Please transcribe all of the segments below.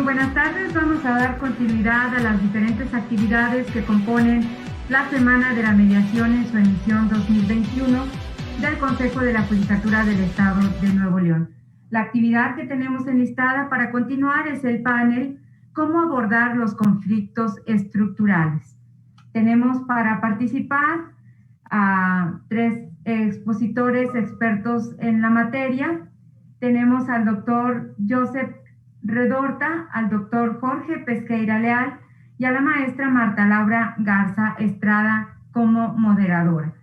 buenas tardes. Vamos a dar continuidad a las diferentes actividades que componen la Semana de la Mediación en su emisión 2021 del Consejo de la Judicatura del Estado de Nuevo León. La actividad que tenemos enlistada para continuar es el panel ¿Cómo abordar los conflictos estructurales? Tenemos para participar a 3 expositores expertos en la materia. Tenemos al doctor Josep Redorta, al doctor Jorge Pesqueira Leal y a la maestra Marta Laura Garza Estrada como moderadora.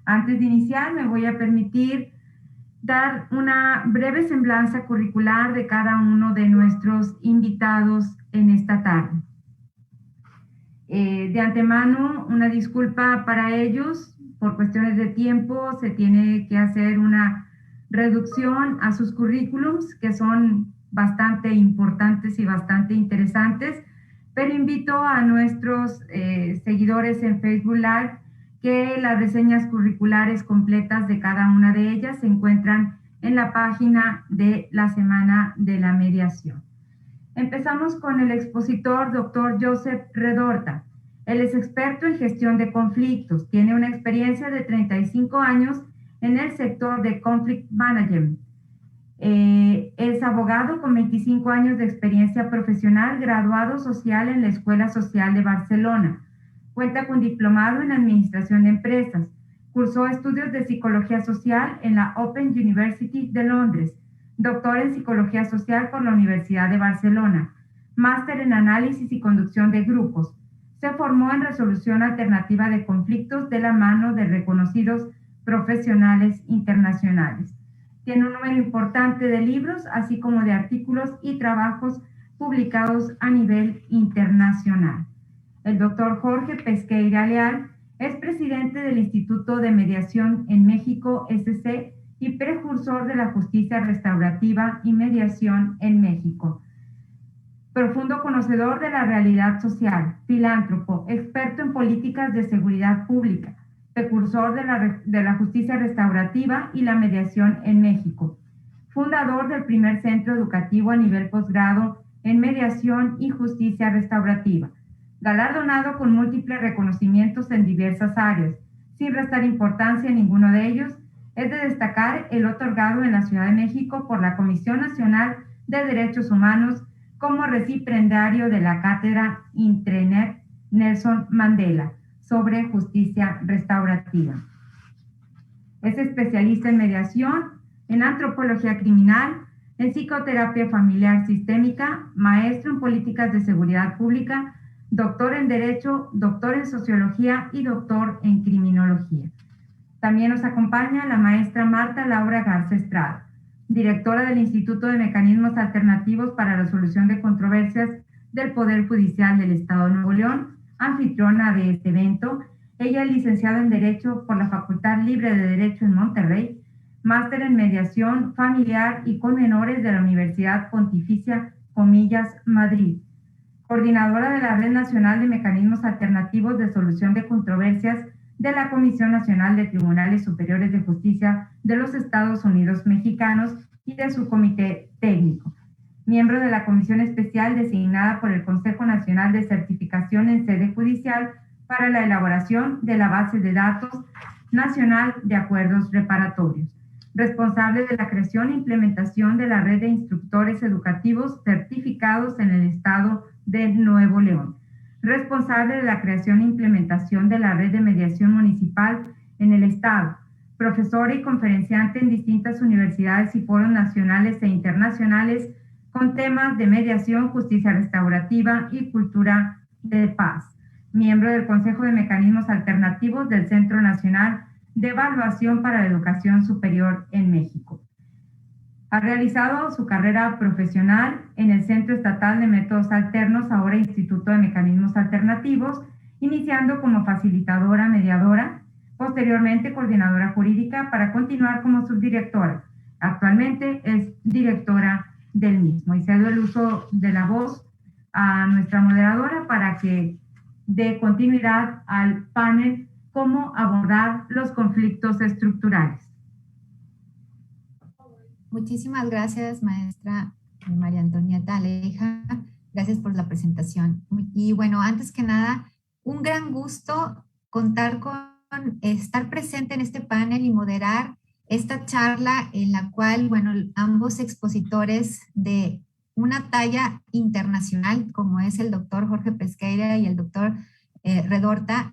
Antes de iniciar, me voy a permitir dar una breve semblanza curricular de cada uno de nuestros invitados en esta tarde. De antemano, una disculpa para ellos. Por cuestiones de tiempo, se tiene que hacer una reducción a sus currículums, que son bastante importantes y bastante interesantes, pero invito a nuestros seguidores en Facebook Live que las reseñas curriculares completas de cada una de ellas se encuentran en la página de la Semana de la Mediación. Empezamos con el expositor doctor Josep Redorta. Él es experto en gestión de conflictos, tiene una experiencia de 35 años en el sector de Conflict Management. Es abogado con 25 años de experiencia profesional, graduado social en la Escuela Social de Barcelona. Cuenta con diplomado en Administración de Empresas. Cursó estudios de Psicología Social en la Open University de Londres. Doctor en Psicología Social por la Universidad de Barcelona. Máster en Análisis y Conducción de Grupos. Se formó en Resolución Alternativa de Conflictos de la mano de reconocidos profesionales internacionales. Tiene un número importante de libros, así como de artículos y trabajos publicados a nivel internacional. El doctor Jorge Pesqueira Leal es presidente del Instituto de Mediación en México, SC, y precursor de la justicia restaurativa y mediación en México. Profundo conocedor de la realidad social, filántropo, experto en políticas de seguridad pública, precursor de la justicia restaurativa y la mediación en México, fundador del primer centro educativo a nivel posgrado en mediación y justicia restaurativa, galardonado con múltiples reconocimientos en diversas áreas, sin restar importancia a ninguno de ellos. Es de destacar el otorgado en la Ciudad de México por la Comisión Nacional de Derechos Humanos como recipiendario de la cátedra Intranet Nelson Mandela sobre justicia restaurativa. Es especialista en mediación, en antropología criminal, en psicoterapia familiar sistémica, maestro en políticas de seguridad pública, doctor en Derecho, doctor en Sociología y doctor en Criminología. También nos acompaña la maestra Marta Laura Garza Estrada, directora del Instituto de Mecanismos Alternativos para la Solución de Controversias del Poder Judicial del Estado de Nuevo León, anfitriona de este evento. Ella es licenciada en Derecho por la Facultad Libre de Derecho en Monterrey, máster en Mediación Familiar y con Menores de la Universidad Pontificia Comillas, Madrid, coordinadora de la Red Nacional de Mecanismos Alternativos de Solución de Controversias de la Comisión Nacional de Tribunales Superiores de Justicia de los Estados Unidos Mexicanos y de su comité técnico. Miembro de la Comisión Especial designada por el Consejo Nacional de Certificación en Sede Judicial para la elaboración de la base de datos nacional de acuerdos reparatorios. Responsable de la creación e implementación de la red de instructores educativos certificados en el Estado de Nuevo León. Responsable de la creación e implementación de la red de mediación municipal en el Estado, profesora y conferenciante en distintas universidades y foros nacionales e internacionales con temas de mediación, justicia restaurativa y cultura de paz. Miembro del Consejo de Mecanismos Alternativos del Centro Nacional de Evaluación para la Educación Superior en México. Ha realizado su carrera profesional en el Centro Estatal de Métodos Alternos, ahora Instituto de Mecanismos Alternativos, iniciando como facilitadora, mediadora, posteriormente coordinadora jurídica para continuar como subdirectora. Actualmente es directora del mismo. Y cedo el uso de la voz a nuestra moderadora para que dé continuidad al panel Cómo abordar los conflictos estructurales. Muchísimas gracias, maestra María Antonieta Aleja. Gracias por la presentación. Y bueno, antes que nada, un gran gusto contar con estar presente en este panel y moderar esta charla en la cual, bueno, ambos expositores de una talla internacional, como es el doctor Jorge Pesqueira y el doctor Redorta,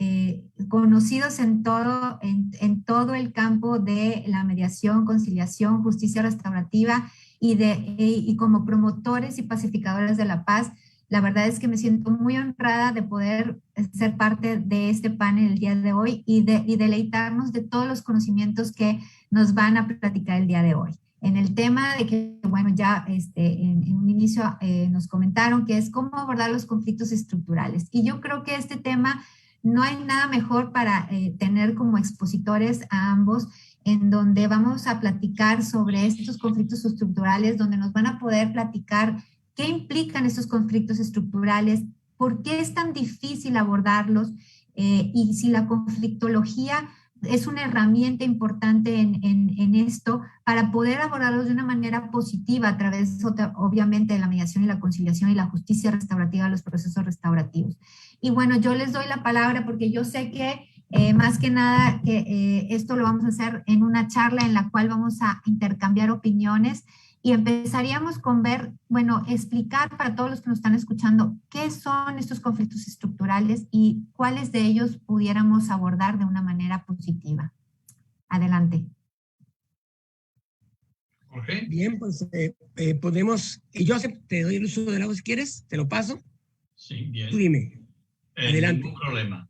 conocidos en todo el campo de la mediación, conciliación, justicia restaurativa y como promotores y pacificadores de la paz. La verdad es que me siento muy honrada de poder ser parte de este panel el día de hoy y deleitarnos de todos los conocimientos que nos van a platicar el día de hoy. En el tema de que, bueno, ya en un inicio nos comentaron que es cómo abordar los conflictos estructurales. Y yo creo que este tema no hay nada mejor para tener como expositores a ambos, en donde vamos a platicar sobre estos conflictos estructurales, donde nos van a poder platicar qué implican estos conflictos estructurales, por qué es tan difícil abordarlos y si la conflictología es una herramienta importante en esto para poder abordarlos de una manera positiva a través, obviamente, de la mediación y la conciliación y la justicia restaurativa, los procesos restaurativos. Y bueno, yo les doy la palabra porque yo sé que más que nada que esto lo vamos a hacer en una charla en la cual vamos a intercambiar opiniones y empezaríamos con explicar para todos los que nos están escuchando qué son estos conflictos estructurales y cuáles de ellos pudiéramos abordar de una manera positiva. Adelante. Jorge. Bien, pues podemos, Joseph, te doy el uso del agua si quieres, te lo paso. Sí, bien. Tú dime. Adelante. Ningún problema.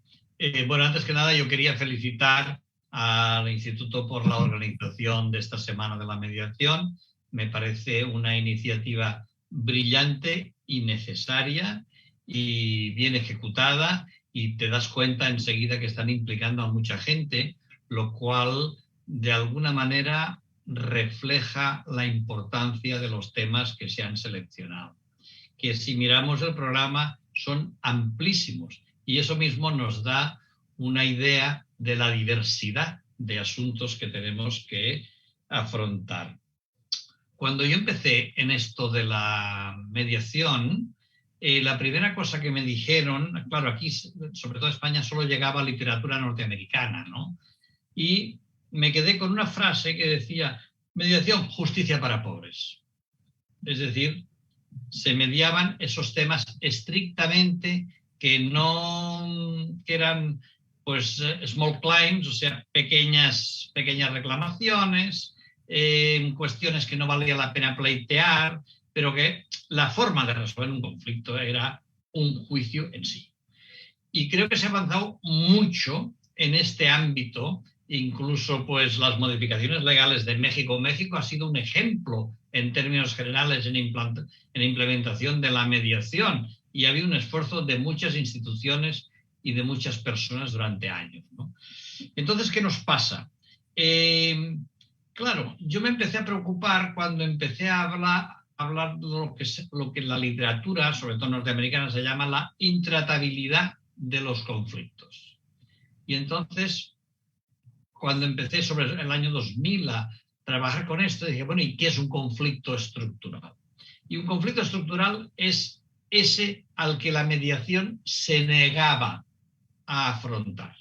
Bueno, antes que nada yo quería felicitar al Instituto por la organización de esta Semana de la Mediación. Me parece una iniciativa brillante y necesaria y bien ejecutada, y te das cuenta enseguida que están implicando a mucha gente, lo cual de alguna manera refleja la importancia de los temas que se han seleccionado. Que si miramos el programa son amplísimos y eso mismo nos da una idea de la diversidad de asuntos que tenemos que afrontar. Cuando yo empecé en esto de la mediación, la primera cosa que me dijeron, claro, aquí, sobre todo en España, solo llegaba literatura norteamericana, ¿no? Y me quedé con una frase que decía, mediación, justicia para pobres. Es decir, se mediaban esos temas estrictamente que eran pues small claims, o sea, pequeñas reclamaciones, cuestiones que no valía la pena pleitear, pero que la forma de resolver un conflicto era un juicio en sí. Y creo que se ha avanzado mucho en este ámbito, incluso pues las modificaciones legales de México. México ha sido un ejemplo en términos generales en implementación de la mediación, y ha habido un esfuerzo de muchas instituciones y de muchas personas durante años, ¿no? Entonces, ¿qué nos pasa? Claro, yo me empecé a preocupar cuando empecé a hablar de lo que en la literatura, sobre todo norteamericana, se llama la intratabilidad de los conflictos. Y entonces, cuando empecé sobre el año 2000 a trabajar con esto, dije, bueno, ¿y qué es un conflicto estructural? Y un conflicto estructural es ese al que la mediación se negaba a afrontar.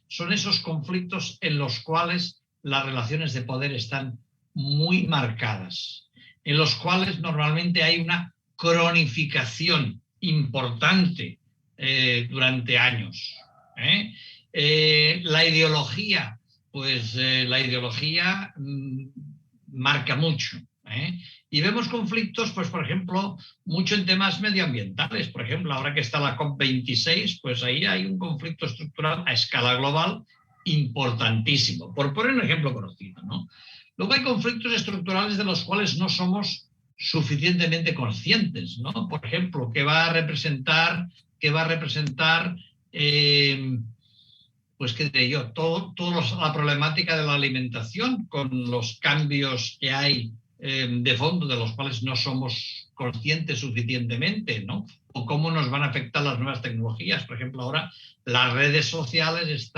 Son esos conflictos en los cuales las relaciones de poder están muy marcadas, en los cuales normalmente hay una cronificación importante durante años. La ideología, pues la ideología marca mucho. Y vemos conflictos, pues por ejemplo, mucho en temas medioambientales. Por ejemplo, ahora que está la COP26, pues ahí hay un conflicto estructural a escala global importantísimo, por poner un ejemplo conocido, ¿no? Luego hay conflictos estructurales de los cuales no somos suficientemente conscientes, ¿no? Por ejemplo, ¿qué va a representar pues qué diré yo, toda la problemática de la alimentación con los cambios que hay de fondo, de los cuales no somos conscientes suficientemente, ¿no? O cómo nos van a afectar las nuevas tecnologías. Por ejemplo, ahora las redes sociales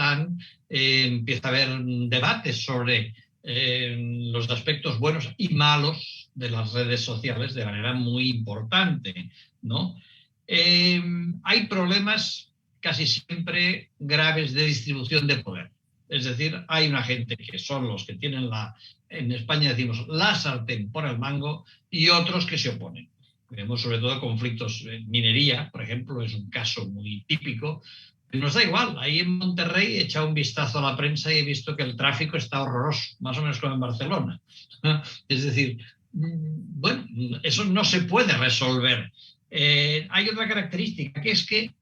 empieza a haber debates sobre los aspectos buenos y malos de las redes sociales de manera muy importante, ¿no? Hay problemas casi siempre graves de distribución de poder. Es decir, hay una gente que son los que tienen en España decimos, la sartén por el mango, y otros que se oponen. Vemos sobre todo conflictos en minería, por ejemplo, es un caso muy típico. Nos da igual, ahí en Monterrey he echado un vistazo a la prensa y he visto que el tráfico está horroroso, más o menos como en Barcelona. Es decir, bueno, eso no se puede resolver. Hay otra característica, que es que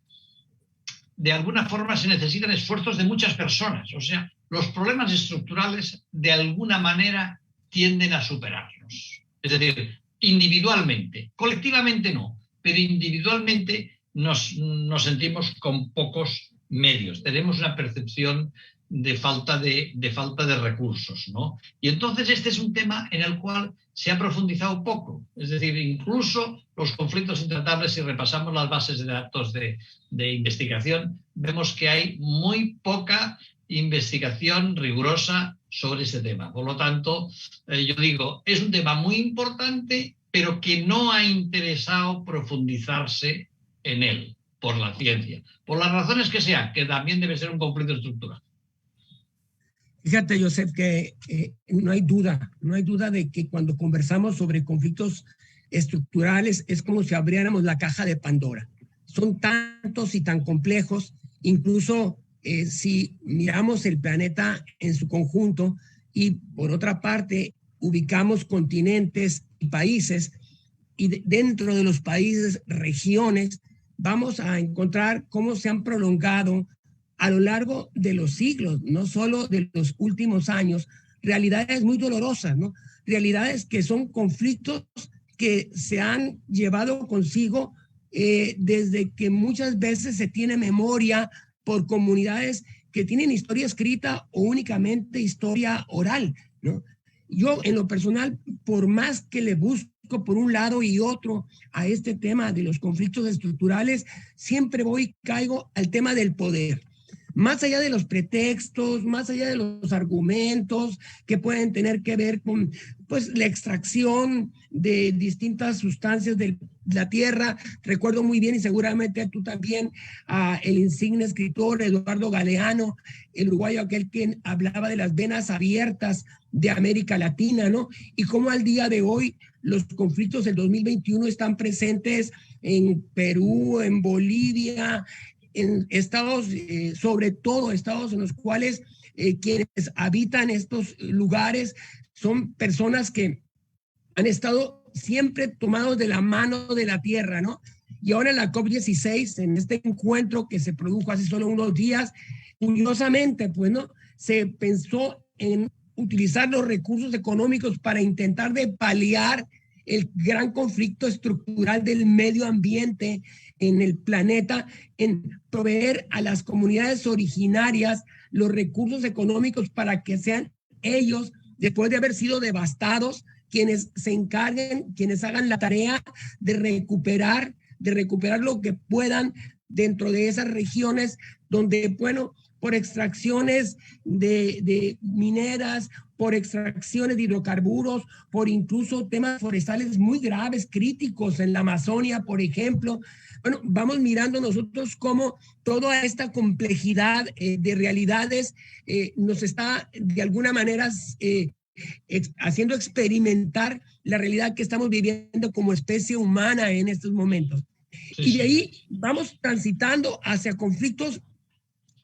de alguna forma se necesitan esfuerzos de muchas personas. O sea, los problemas estructurales de alguna manera tienden a superarlos. Es decir, individualmente, colectivamente no, pero individualmente nos sentimos con pocos medios. Tenemos una percepción de falta de recursos, ¿no? Y entonces este es un tema en el cual se ha profundizado poco. Es decir, incluso los conflictos intratables, si repasamos las bases de datos de investigación, vemos que hay muy poca investigación rigurosa sobre ese tema. Por lo tanto, yo digo, es un tema muy importante, pero que no ha interesado profundizarse en él por la ciencia, por las razones que sean, que también debe ser un conflicto estructural. Fíjate, Josep, que no hay duda de que cuando conversamos sobre conflictos estructurales es como si abriéramos la caja de Pandora. Son tantos y tan complejos, incluso si miramos el planeta en su conjunto y por otra parte ubicamos continentes y países, y dentro de los países, regiones, vamos a encontrar cómo se han prolongado a lo largo de los siglos, no solo de los últimos años, realidades muy dolorosas, ¿no? Realidades que son conflictos que se han llevado consigo desde que muchas veces se tiene memoria por comunidades que tienen historia escrita o únicamente historia oral, ¿no? Yo, en lo personal, por más que le busco por un lado y otro a este tema de los conflictos estructurales, siempre caigo al tema del poder. Más allá de los pretextos, más allá de los argumentos que pueden tener que ver con pues, la extracción de distintas sustancias de la tierra. Recuerdo muy bien, y seguramente tú también, el insigne escritor Eduardo Galeano, el uruguayo aquel que hablaba de las venas abiertas de América Latina, ¿no? Y cómo al día de hoy los conflictos del 2021 están presentes en Perú, en Bolivia, en estados, sobre todo estados en los cuales quienes habitan estos lugares son personas que han estado siempre tomados de la mano de la tierra, ¿no? Y ahora en la COP16, en este encuentro que se produjo hace solo unos días, curiosamente, pues, ¿no? Se pensó en utilizar los recursos económicos para intentar de paliar el gran conflicto estructural del medio ambiente en el planeta, en proveer a las comunidades originarias los recursos económicos para que sean ellos, después de haber sido devastados, quienes se encarguen, quienes hagan la tarea de recuperar lo que puedan dentro de esas regiones donde, bueno, por extracciones de mineras, por extracciones de hidrocarburos, por incluso temas forestales muy graves, críticos en la Amazonia, por ejemplo. Bueno, vamos mirando nosotros cómo toda esta complejidad de realidades nos está de alguna manera haciendo experimentar la realidad que estamos viviendo como especie humana en estos momentos. Sí, y de ahí vamos transitando hacia conflictos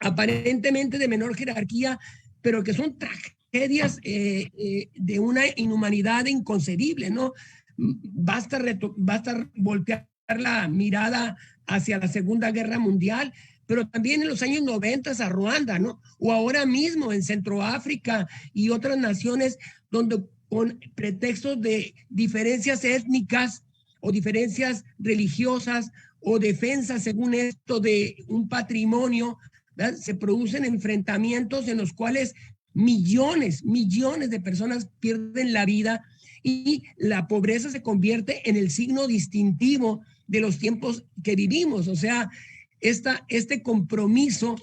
aparentemente de menor jerarquía, pero que son tragedias de una inhumanidad inconcebible, ¿no? Basta voltear la mirada hacia la Segunda Guerra Mundial, pero también en los años 90 a Ruanda, ¿no? O ahora mismo en Centroáfrica y otras naciones donde con pretextos de diferencias étnicas o diferencias religiosas o defensa, según esto, de un patrimonio, ¿verdad? Se producen enfrentamientos en los cuales millones de personas pierden la vida y la pobreza se convierte en el signo distintivo de los tiempos que vivimos. O sea, este compromiso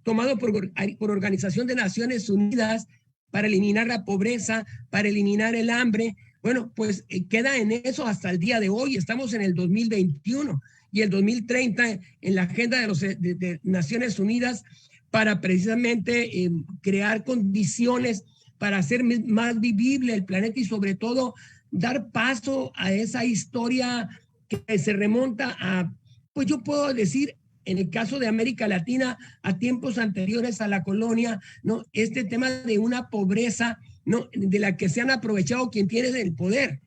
tomado por Organización de Naciones Unidas para eliminar la pobreza, para eliminar el hambre. Bueno, pues queda en eso hasta el día de hoy. Estamos en el 2021 y el 2030 en la agenda de Naciones Unidas para precisamente crear condiciones para hacer más vivible el planeta y sobre todo dar paso a esa historia que se remonta a, pues yo puedo decir, en el caso de América Latina, a tiempos anteriores a la colonia, ¿no? Este tema de una pobreza, ¿no? De la que se han aprovechado quien tiene el poder.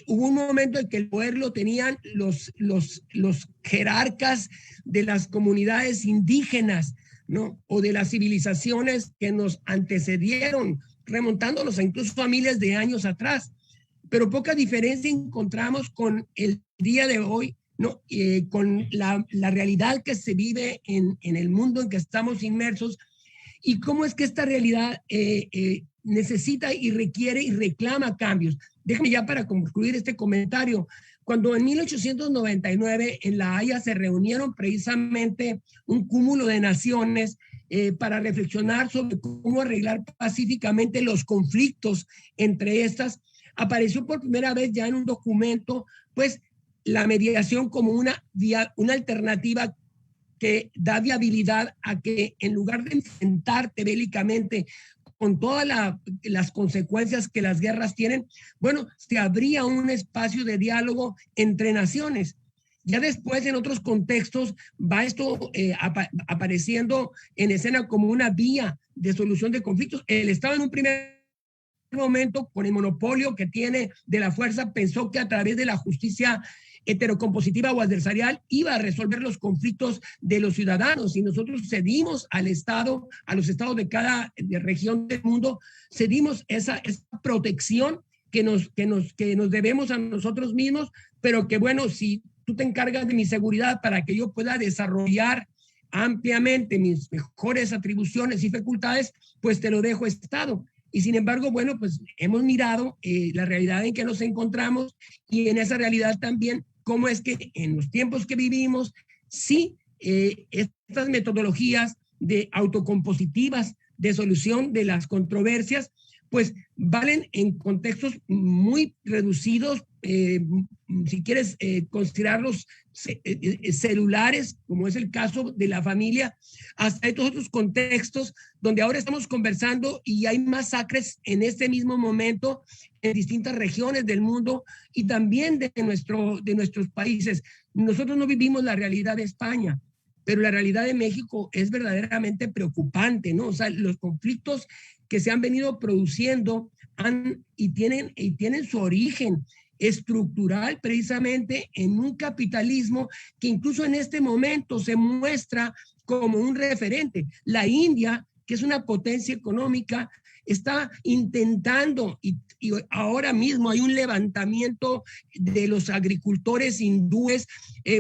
Hubo un momento en que el poder lo tenían los jerarcas de las comunidades indígenas, ¿no? O de las civilizaciones que nos antecedieron, remontándonos a incluso a miles de años atrás. Pero poca diferencia encontramos con el día de hoy, ¿no? Con la realidad que se vive en el mundo en que estamos inmersos y cómo es que esta realidad necesita y requiere y reclama cambios. Déjame ya para concluir este comentario. Cuando en 1899 en La Haya se reunieron precisamente un cúmulo de naciones para reflexionar sobre cómo arreglar pacíficamente los conflictos entre estas, apareció por primera vez ya en un documento, pues, la mediación como una alternativa que da viabilidad a que en lugar de enfrentarte bélicamente con todas las consecuencias que las guerras tienen, bueno, se abría un espacio de diálogo entre naciones. Ya después, en otros contextos, va esto apareciendo en escena como una vía de solución de conflictos. El Estado en un primer momento, con el monopolio que tiene de la fuerza, pensó que a través de la justicia heterocompositiva o adversarial iba a resolver los conflictos de los ciudadanos, y nosotros cedimos al Estado, a los estados de cada región del mundo, cedimos esa protección que nos debemos a nosotros mismos, pero que bueno, si tú te encargas de mi seguridad para que yo pueda desarrollar ampliamente mis mejores atribuciones y facultades, pues te lo dejo Estado. Y sin embargo, bueno, pues hemos mirado la realidad en que nos encontramos y en esa realidad también cómo es que en los tiempos que vivimos, sí, estas metodologías de autocompositivas de solución de las controversias, pues valen en contextos muy reducidos, si quieres considerarlos celulares, como es el caso de la familia, hasta estos otros contextos donde ahora estamos conversando y hay masacres en este mismo momento en distintas regiones del mundo y también de nuestros países. Nosotros no vivimos la realidad de España, pero la realidad de México es verdaderamente preocupante, ¿no? O sea, los conflictos que se han venido produciendo tienen su origen estructural precisamente en un capitalismo que incluso en este momento se muestra como un referente. La India, que es una potencia económica, está intentando, y ahora mismo hay un levantamiento de los agricultores hindúes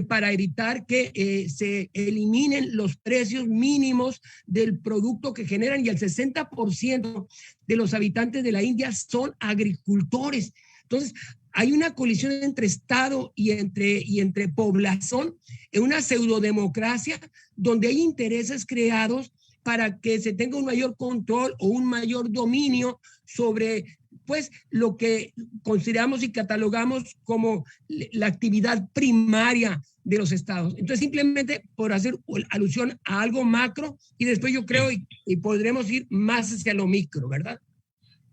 para evitar que se eliminen los precios mínimos del producto que generan, y el 60% de los habitantes de la India son agricultores. Entonces, hay una colisión entre Estado y entre población en una pseudodemocracia donde hay intereses creados para que se tenga un mayor control o un mayor dominio sobre, pues, lo que consideramos y catalogamos como la actividad primaria de los estados. Entonces, simplemente por hacer alusión a algo macro, y después yo creo y podremos ir más hacia lo micro, ¿verdad?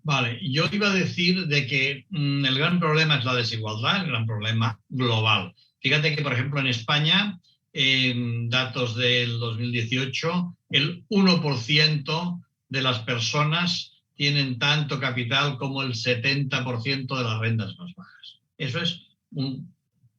Vale, yo iba a decir de que el gran problema es la desigualdad, el gran problema global. Fíjate que, por ejemplo, en España, datos del 2018, el 1% de las personas tienen tanto capital como el 70% de las rentas más bajas. Eso es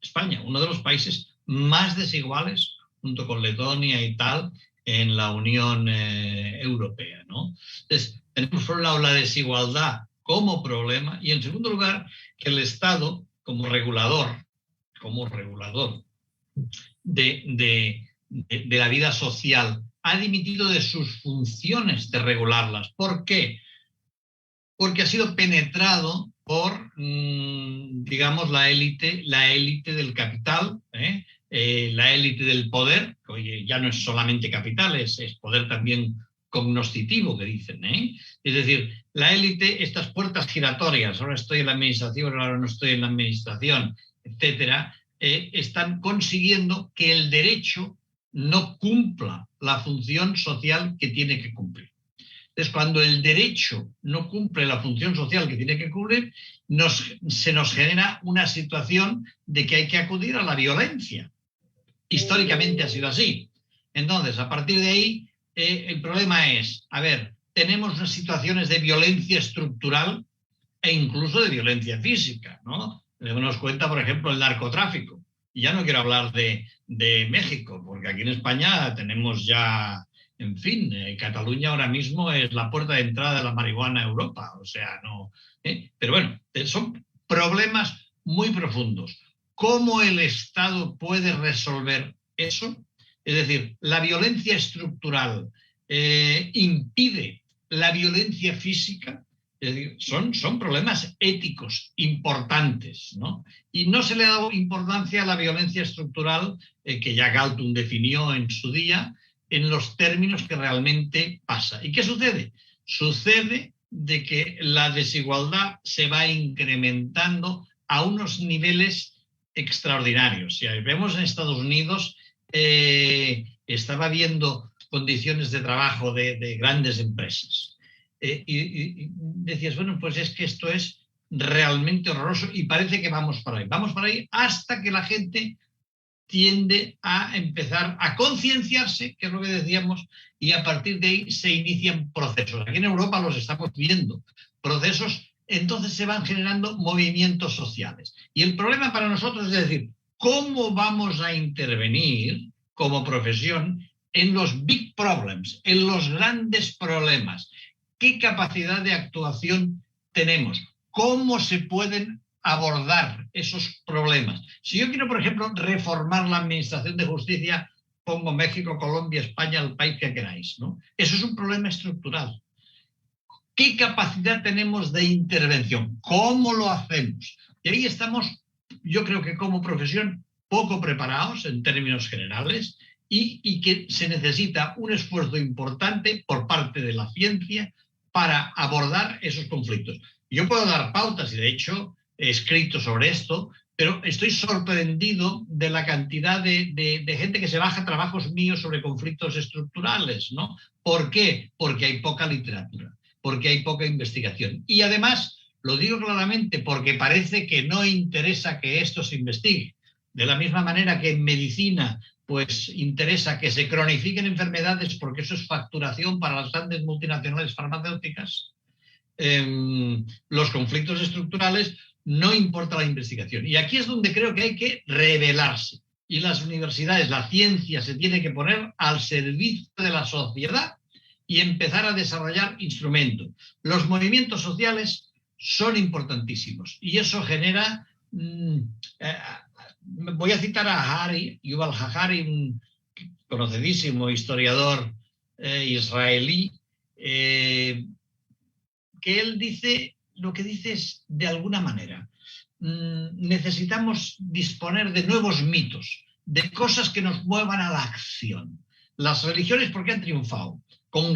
España, uno de los países más desiguales, junto con Letonia y tal, en la Unión Europea, ¿no? Entonces, tenemos por un lado la desigualdad como problema y en segundo lugar que el Estado como regulador de la vida social ha dimitido de sus funciones de regularlas. ¿Por qué? Porque ha sido penetrado por, digamos, la élite del capital, la élite del poder, que oye, ya no es solamente capital, es poder también cognoscitivo que dicen, ¿eh? Es decir, la élite, estas puertas giratorias, ahora estoy en la administración, ahora no estoy en la administración, etcétera, están consiguiendo que el derecho no cumpla la función social que tiene que cumplir. Entonces, cuando el derecho no cumple la función social que tiene que cumplir, se nos genera una situación de que hay que acudir a la violencia. Históricamente ha sido así. Entonces, a partir de ahí, el problema es, a ver, tenemos unas situaciones de violencia estructural e incluso de violencia física, ¿no? Nos cuenta, por ejemplo, el narcotráfico. Y ya no quiero hablar de México, porque aquí en España tenemos ya, en fin, Cataluña ahora mismo es la puerta de entrada de la marihuana a Europa. O sea, no. Pero bueno, son problemas muy profundos. ¿Cómo el Estado puede resolver eso? Es decir, la violencia estructural impide la violencia física. Es decir, son problemas éticos importantes, ¿no? Y no se le ha dado importancia a la violencia estructural que ya Galtung definió en su día en los términos que realmente pasa. ¿Y qué sucede? Sucede de que la desigualdad se va incrementando a unos niveles extraordinarios. Si vemos en Estados Unidos, estaba viendo condiciones de trabajo de grandes empresas. Y decías, bueno, pues es que esto es realmente horroroso y parece que vamos para ahí. Vamos para ahí hasta que la gente tiende a empezar a concienciarse, que es lo que decíamos, y a partir de ahí se inician procesos. Aquí en Europa los estamos viendo, procesos, entonces se van generando movimientos sociales. Y el problema para nosotros es decir, ¿cómo vamos a intervenir como profesión en los big problems, en los grandes problemas? ¿Qué capacidad de actuación tenemos? ¿Cómo se pueden abordar esos problemas? Si yo quiero, por ejemplo, reformar la administración de justicia, pongo México, Colombia, España, el país que queráis, ¿no? Eso es un problema estructural. ¿Qué capacidad tenemos de intervención? ¿Cómo lo hacemos? Y ahí estamos, yo creo que como profesión, poco preparados en términos generales y que se necesita un esfuerzo importante por parte de la ciencia para abordar esos conflictos. Yo puedo dar pautas y de hecho he escrito sobre esto, pero estoy sorprendido de la cantidad de gente que se baja trabajos míos sobre conflictos estructurales, ¿no? ¿Por qué? Porque hay poca literatura, porque hay poca investigación. Y además, lo digo claramente, porque parece que no interesa que esto se investigue. De la misma manera que en medicina pues interesa que se cronifiquen enfermedades porque eso es facturación para las grandes multinacionales farmacéuticas, los conflictos estructurales no importa la investigación. Y aquí es donde creo que hay que rebelarse. Y las universidades, la ciencia se tiene que poner al servicio de la sociedad y empezar a desarrollar instrumentos. Los movimientos sociales son importantísimos y eso genera... voy a citar a Yuval Harari, un conocidísimo historiador israelí, que él dice, lo que dice es, de alguna manera, necesitamos disponer de nuevos mitos, de cosas que nos muevan a la acción. Las religiones, ¿por qué han triunfado? Con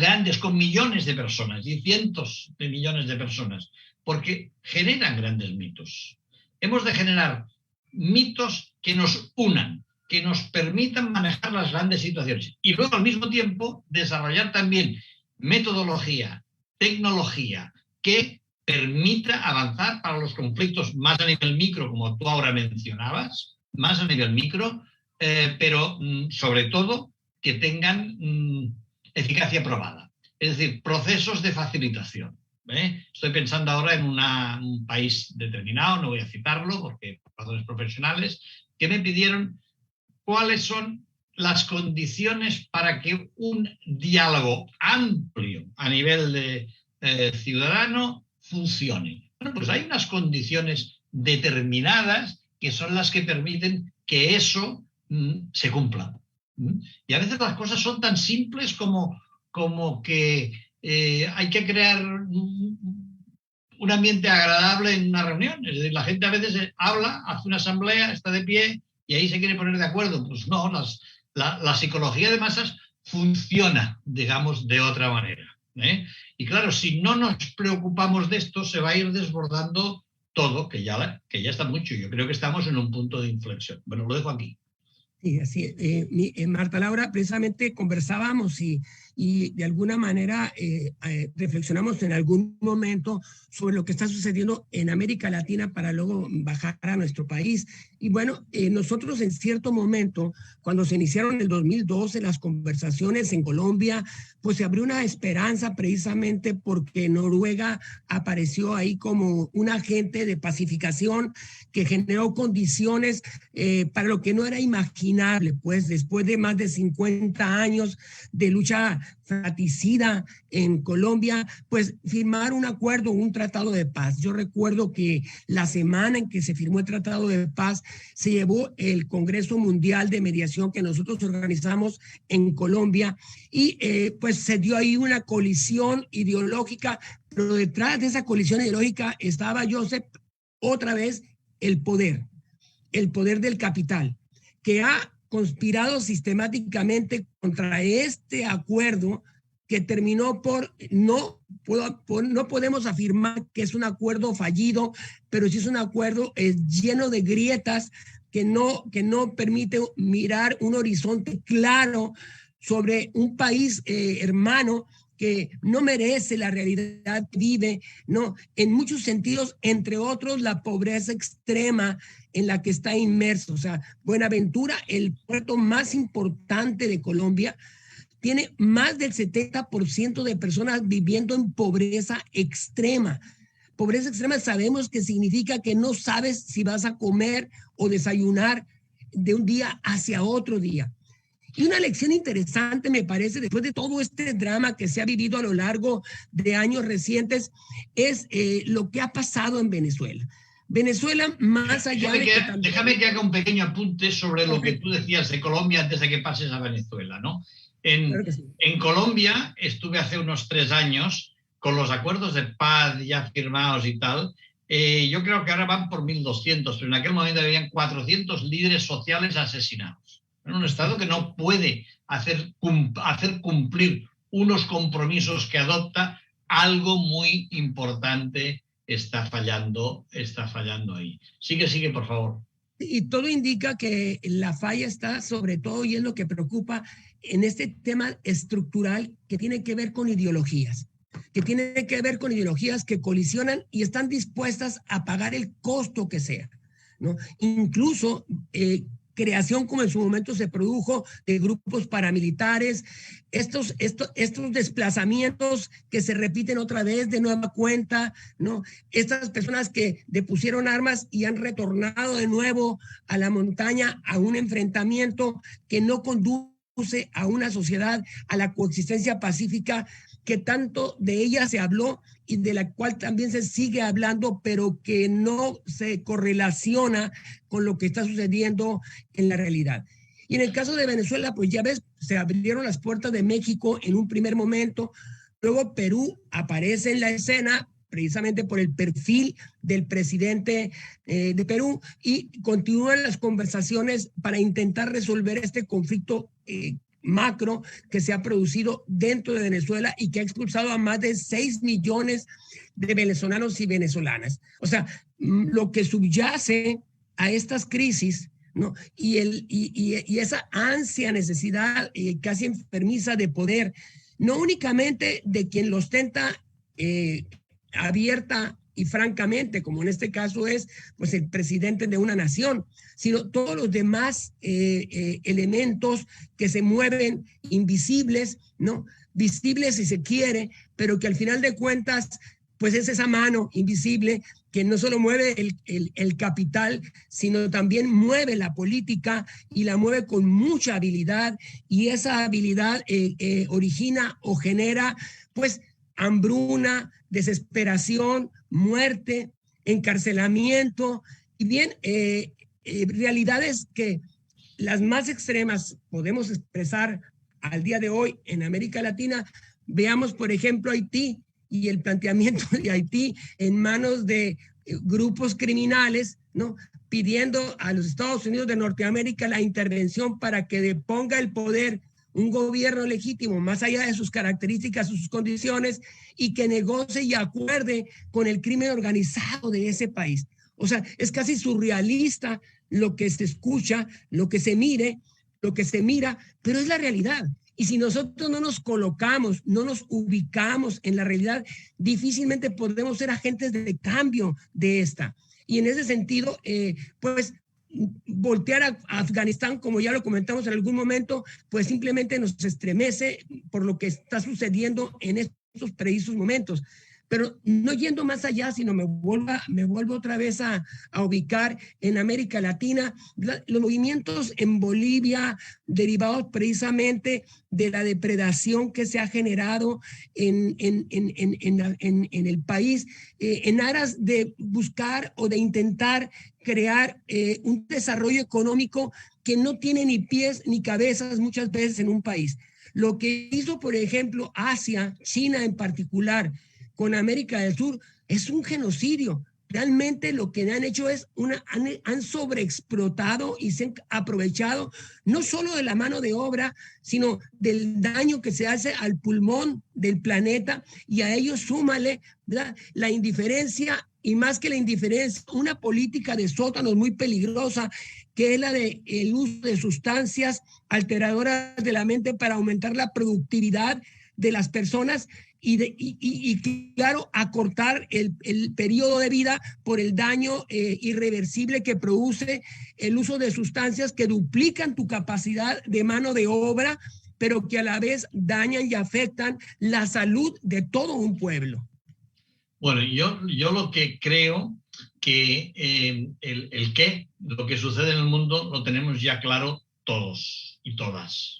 millones de personas y cientos de millones de personas, porque generan grandes mitos. Hemos de generar mitos que nos unan, que nos permitan manejar las grandes situaciones y luego al mismo tiempo desarrollar también metodología, tecnología que permita avanzar para los conflictos más a nivel micro, como tú ahora mencionabas, más a nivel micro, pero sobre todo que tengan eficacia probada. Es decir, procesos de facilitación. Estoy pensando ahora en un país determinado, no voy a citarlo porque por razones profesionales, que me pidieron cuáles son las condiciones para que un diálogo amplio a nivel de ciudadano funcione. Bueno, pues hay unas condiciones determinadas que son las que permiten que eso se cumpla. Y a veces las cosas son tan simples como que hay que crear un ambiente agradable en una reunión. Es decir, la gente a veces habla, hace una asamblea, está de pie y ahí se quiere poner de acuerdo. Pues no, la psicología de masas funciona, digamos, de otra manera. Y claro, si no nos preocupamos de esto, se va a ir desbordando todo, que ya está mucho. Yo creo que estamos en un punto de inflexión. Bueno, lo dejo aquí. Sí, así Marta Laura, precisamente conversábamos y de alguna manera reflexionamos en algún momento sobre lo que está sucediendo en América Latina para luego bajar a nuestro país. Y bueno, nosotros en cierto momento, cuando se iniciaron en el 2012 las conversaciones en Colombia, pues se abrió una esperanza precisamente porque Noruega apareció ahí como un agente de pacificación que generó condiciones para lo que no era imaginable, pues después de más de 50 años de lucha fratricida en Colombia, pues firmar un acuerdo, un tratado de paz. Yo recuerdo que la semana en que se firmó el tratado de paz se llevó el Congreso Mundial de Mediación que nosotros organizamos en Colombia y pues se dio ahí una colisión ideológica, pero detrás de esa colisión ideológica estaba, Joseph, otra vez el poder del capital, que ha conspirado sistemáticamente contra este acuerdo que terminó no podemos afirmar que es un acuerdo fallido, pero sí es un acuerdo lleno de grietas que no permite mirar un horizonte claro sobre un país hermano que no merece la realidad que vive, ¿no? En muchos sentidos, entre otros, la pobreza extrema en la que está inmerso. O sea, Buenaventura, el puerto más importante de Colombia, tiene más del 70% de personas viviendo en pobreza extrema. Pobreza extrema sabemos que significa que no sabes si vas a comer o desayunar de un día hacia otro día. Y una lección interesante, me parece, después de todo este drama que se ha vivido a lo largo de años recientes, es lo que ha pasado en Venezuela. Venezuela, más allá de que también... Déjame que haga un pequeño apunte sobre lo que tú decías de Colombia antes de que pases a Venezuela, ¿no? Claro que sí. En Colombia estuve hace unos 3 años con los acuerdos de paz ya firmados y tal. Yo creo que ahora van por 1.200, pero en aquel momento habían 400 líderes sociales asesinados. En un Estado que no puede hacer cumplir unos compromisos que adopta, algo muy importante está fallando ahí. Sigue, por favor. Y todo indica que la falla está sobre todo, y es lo que preocupa, en este tema estructural que tiene que ver con ideologías, que colisionan y están dispuestas a pagar el costo que sea, ¿no? Incluso creación, como en su momento se produjo, de grupos paramilitares, estos desplazamientos que se repiten otra vez de nueva cuenta, ¿no? Estas personas que depusieron armas y han retornado de nuevo a la montaña, a un enfrentamiento que no conduce a una sociedad, a la coexistencia pacífica, que tanto de ella se habló y de la cual también se sigue hablando, pero que no se correlaciona con lo que está sucediendo en la realidad. Y en el caso de Venezuela, pues ya ves, se abrieron las puertas de México en un primer momento, luego Perú aparece en la escena precisamente por el perfil del presidente de Perú, y continúan las conversaciones para intentar resolver este conflicto macro que se ha producido dentro de Venezuela y que ha expulsado a más de 6 millones de venezolanos y venezolanas. O sea, lo que subyace a estas crisis, ¿no? Y esa ansia, necesidad casi enfermiza de poder, no únicamente de quien lo ostenta abierta y francamente, como en este caso es pues el presidente de una nación, sino todos los demás elementos que se mueven invisibles, ¿no? Visibles si se quiere, pero que al final de cuentas pues es esa mano invisible que no solo mueve el capital, sino también mueve la política, y la mueve con mucha habilidad, y esa habilidad origina o genera pues hambruna, desesperación, muerte, encarcelamiento, y bien, realidades que las más extremas podemos expresar al día de hoy en América Latina. Veamos, por ejemplo, Haití y el planteamiento de Haití en manos de grupos criminales, ¿no? Pidiendo a los Estados Unidos de Norteamérica la intervención para que deponga el poder un gobierno legítimo más allá de sus características, sus condiciones, y que negocie y acuerde con el crimen organizado de ese país. O sea, es casi surrealista lo que se escucha, lo que se mire, lo que se mira, pero es la realidad. Y si nosotros no nos colocamos, no nos ubicamos en la realidad, difícilmente podemos ser agentes de cambio de esta. Y en ese sentido, pues voltear a Afganistán, como ya lo comentamos en algún momento, pues simplemente nos estremece por lo que está sucediendo en estos precisos momentos. Pero no yendo más allá, sino me vuelvo otra vez a ubicar en América Latina, los movimientos en Bolivia derivados precisamente de la depredación que se ha generado en el país, en aras de buscar o de intentar crear un desarrollo económico que no tiene ni pies ni cabezas muchas veces en un país. Lo que hizo, por ejemplo, Asia, China en particular, con América del Sur, es un genocidio. Realmente lo que han hecho es han sobreexplotado y se han aprovechado no solo de la mano de obra, sino del daño que se hace al pulmón del planeta, y a ello súmale, ¿verdad?, la indiferencia, y más que la indiferencia, una política de sótanos muy peligrosa, que es la del uso de sustancias alteradoras de la mente para aumentar la productividad de las personas y claro, acortar el periodo de vida por el daño irreversible que produce el uso de sustancias que duplican tu capacidad de mano de obra, pero que a la vez dañan y afectan la salud de todo un pueblo. Bueno, yo lo que creo que lo que sucede en el mundo lo tenemos ya claro todos y todas.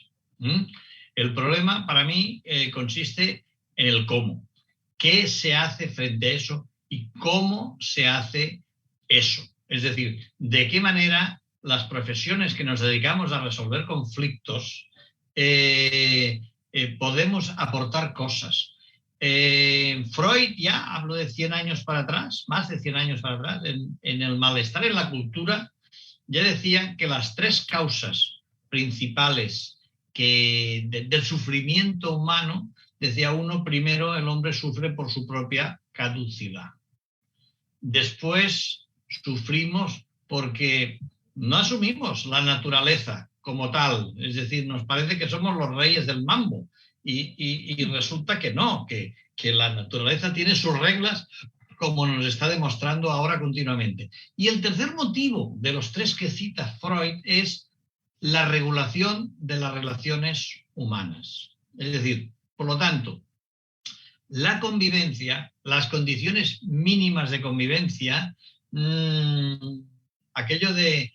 El problema para mí consiste en el cómo. ¿Qué se hace frente a eso y cómo se hace eso? Es decir, de qué manera las profesiones que nos dedicamos a resolver conflictos podemos aportar cosas. Freud ya habló de 100 años para atrás, más de 100 años para atrás, en el malestar en la cultura, ya decía que las tres causas principales del sufrimiento humano, decía uno, primero el hombre sufre por su propia caducidad. Después sufrimos porque no asumimos la naturaleza como tal, es decir, nos parece que somos los reyes del mambo y resulta que no, que la naturaleza tiene sus reglas, como nos está demostrando ahora continuamente. Y el tercer motivo de los tres que cita Freud es la regulación de las relaciones humanas. Es decir, por lo tanto, la convivencia, las condiciones mínimas de convivencia, aquello de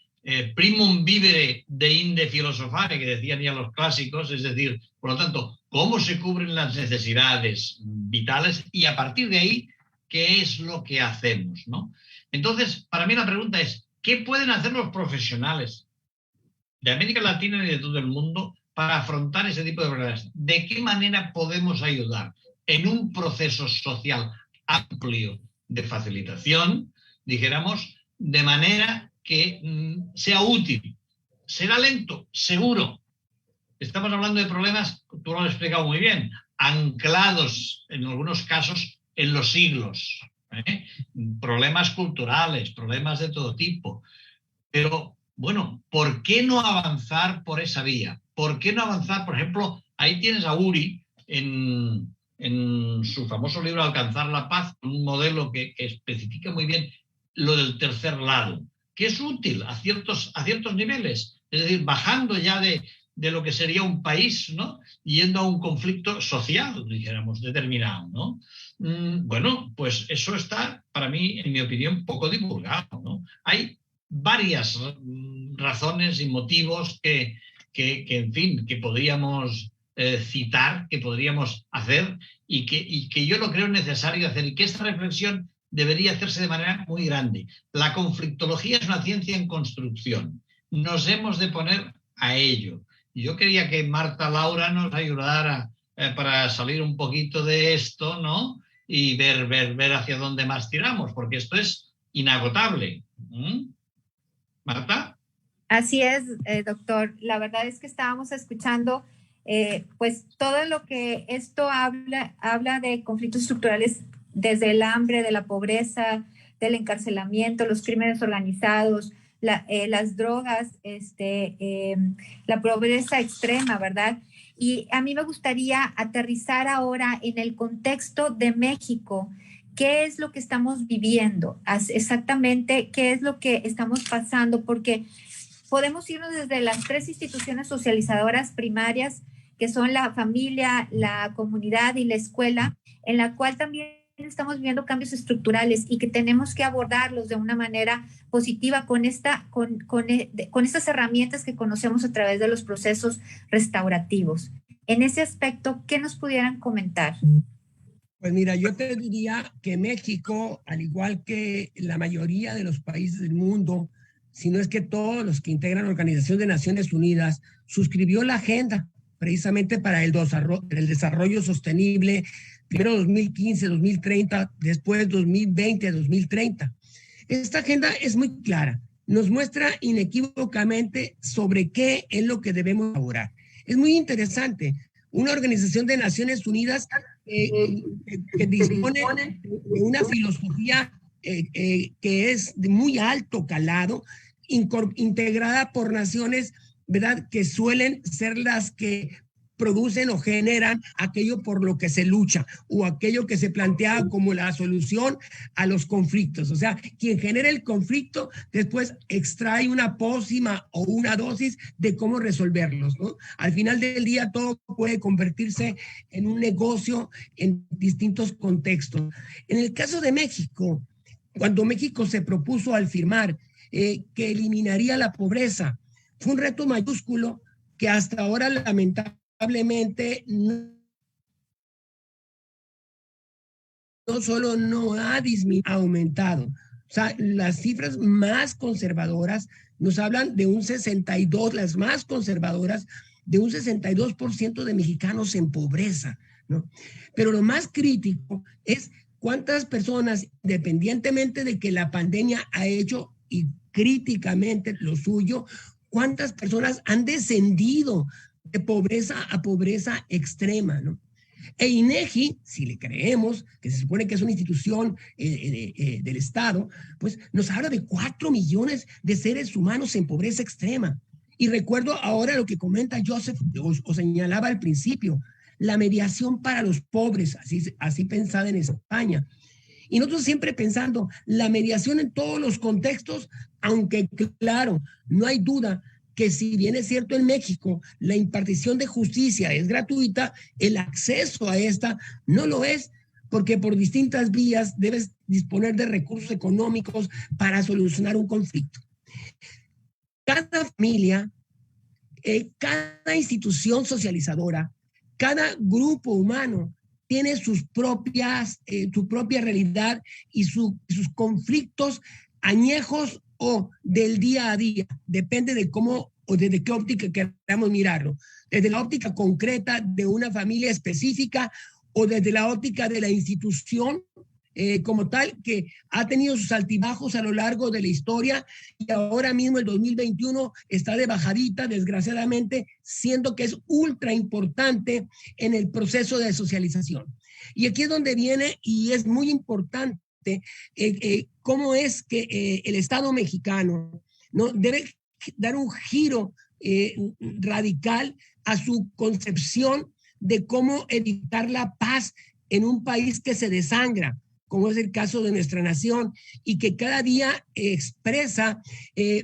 primum vivere de inde filosofare, que decían ya los clásicos, es decir, por lo tanto, cómo se cubren las necesidades vitales y a partir de ahí, ¿qué es lo que hacemos?, ¿no? Entonces, para mí la pregunta es, ¿qué pueden hacer los profesionales de América Latina y de todo el mundo para afrontar ese tipo de problemas? ¿De qué manera podemos ayudar en un proceso social amplio de facilitación, dijéramos, de manera que sea útil? Será lento, seguro. Estamos hablando de problemas, tú lo has explicado muy bien, anclados en algunos casos en los siglos, problemas culturales, problemas de todo tipo. Pero, bueno, ¿por qué no avanzar por esa vía? ¿Por qué no avanzar? Por ejemplo, ahí tienes a Uri en su famoso libro Alcanzar la Paz, un modelo que especifica muy bien lo del tercer lado, que es útil a ciertos niveles, es decir, bajando ya de lo que sería un país, ¿no?, yendo a un conflicto social, dijéramos, determinado, ¿no? Bueno, pues eso está, para mí, en mi opinión, poco divulgado, ¿no? Hay varias razones y motivos que en fin, que podríamos citar, que podríamos hacer y que yo lo creo necesario hacer y que esta reflexión debería hacerse de manera muy grande. La conflictología es una ciencia en construcción. Nos hemos de poner a ello. Yo quería que Marta Laura nos ayudara para salir un poquito de esto, ¿no? Y ver hacia dónde más tiramos, porque esto es inagotable. ¿Marta? Así es, doctor. La verdad es que estábamos escuchando pues todo lo que esto habla de conflictos estructurales desde el hambre, de la pobreza, del encarcelamiento, los crímenes organizados, las drogas, la pobreza extrema, ¿verdad? Y a mí me gustaría aterrizar ahora en el contexto de México. ¿Qué es lo que estamos viviendo? Exactamente, ¿qué es lo que estamos pasando? Porque podemos irnos desde las 3 instituciones socializadoras primarias, que son la familia, la comunidad y la escuela, en la cual también estamos viendo cambios estructurales y que tenemos que abordarlos de una manera positiva con estas herramientas que conocemos a través de los procesos restaurativos. En ese aspecto, ¿qué nos pudieran comentar? Pues mira, yo te diría que México, al igual que la mayoría de los países del mundo, si no es que todos los que integran la Organización de Naciones Unidas, suscribió la agenda precisamente para el desarrollo sostenible, primero 2015, 2030, después 2020, 2030. Esta agenda es muy clara, nos muestra inequívocamente sobre qué es lo que debemos elaborar. Es muy interesante. Una Organización de Naciones Unidas que dispone de una filosofía que es de muy alto calado, integrada por naciones, ¿verdad?, que suelen ser las que producen o generan aquello por lo que se lucha o aquello que se plantea como la solución a los conflictos. O sea, quien genera el conflicto después extrae una pócima o una dosis de cómo resolverlos, ¿no? Al final del día todo puede convertirse en un negocio en distintos contextos. En el caso de México, cuando México se propuso al firmar que eliminaría la pobreza, fue un reto mayúsculo que hasta ahora lamentablemente no solo no ha disminuido, ha aumentado. O sea, las cifras más conservadoras nos hablan de un 62%, las más conservadoras, de un 62% de mexicanos en pobreza, ¿no? Pero lo más crítico es cuántas personas, independientemente de que la pandemia ha hecho y críticamente lo suyo, cuántas personas han descendido de pobreza a pobreza extrema, ¿no? E INEGI, si le creemos, que se supone que es una institución del Estado, pues nos habla de 4 millones de seres humanos en pobreza extrema. Y recuerdo ahora lo que comenta Joseph, o señalaba al principio, la mediación para los pobres, así pensada en España. Y nosotros siempre pensando, la mediación en todos los contextos, aunque claro, no hay duda que si bien es cierto en México la impartición de justicia es gratuita, el acceso a esta no lo es, porque por distintas vías debes disponer de recursos económicos para solucionar un conflicto. Cada familia, cada institución socializadora, cada grupo humano tiene su propia realidad y sus conflictos añejos o del día a día, depende de cómo o desde qué óptica queramos mirarlo, desde la óptica concreta de una familia específica o desde la óptica de la institución como tal, que ha tenido sus altibajos a lo largo de la historia y ahora mismo el 2021 está de bajadita, desgraciadamente, siendo que es ultra importante en el proceso de socialización. Y aquí es donde viene y es muy importante cómo es que el Estado mexicano, ¿no?, debe dar un giro radical a su concepción de cómo editar la paz en un país que se desangra, como es el caso de nuestra nación, y que cada día expresa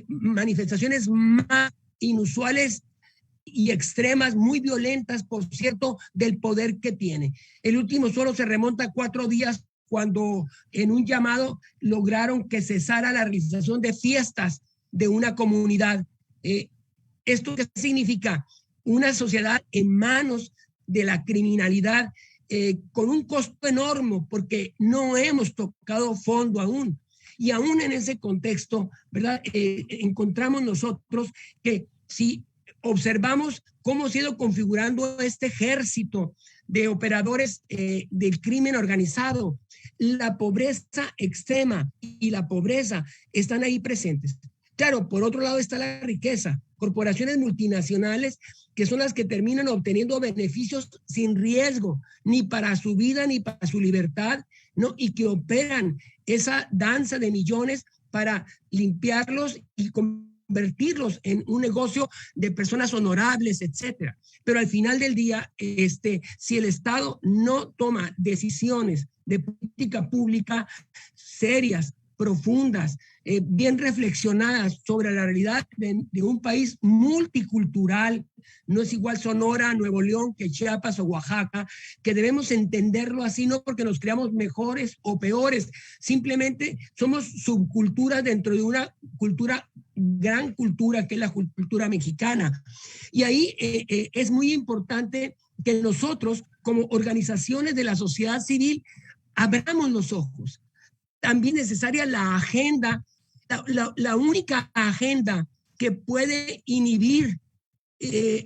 manifestaciones más inusuales y extremas, muy violentas, por cierto, del poder que tiene. El último solo se remonta a 4 días cuando en un llamado lograron que cesara la realización de fiestas de una comunidad. ¿Esto qué significa? Una sociedad en manos de la criminalidad, con un costo enorme, porque no hemos tocado fondo aún. Y aún en ese contexto, ¿verdad? Encontramos nosotros que si observamos cómo se ha ido configurando este ejército de operadores del crimen organizado, la pobreza extrema y la pobreza están ahí presentes. Claro, por otro lado está la riqueza. corporaciones multinacionales que son las que terminan obteniendo beneficios sin riesgo, ni para su vida ni para su libertad, ¿no? Y que operan esa danza de millones para limpiarlos y convertirlos en un negocio de personas honorables, etcétera. Pero al final del día, si el Estado no toma decisiones de política pública serias, profundas, bien reflexionadas sobre la realidad de un país multicultural, no es igual Sonora, Nuevo León que Chiapas o Oaxaca, que debemos entenderlo así, no porque nos creamos mejores o peores, simplemente somos subculturas dentro de una cultura, gran cultura que es la cultura mexicana. Y ahí es muy importante que nosotros, como organizaciones de la sociedad civil, abramos los ojos. También es necesaria la agenda, la única agenda que puede inhibir el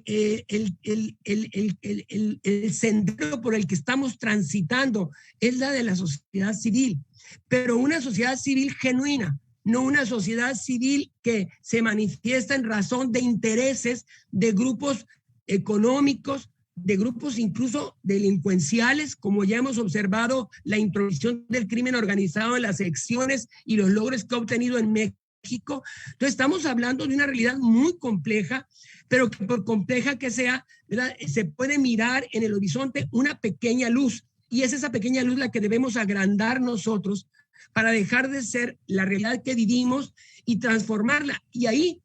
sendero por el que estamos transitando es la de la sociedad civil, pero una sociedad civil genuina, no una sociedad civil que se manifiesta en razón de intereses de grupos económicos, de grupos incluso delincuenciales, como ya hemos observado la introducción del crimen organizado en las elecciones y los logros que ha obtenido en México. Entonces estamos hablando de una realidad muy compleja, pero que por compleja que sea, ¿verdad?, se puede mirar en el horizonte una pequeña luz, y es esa pequeña luz la que debemos agrandar nosotros para dejar de ser la realidad que vivimos y transformarla. Y ahí,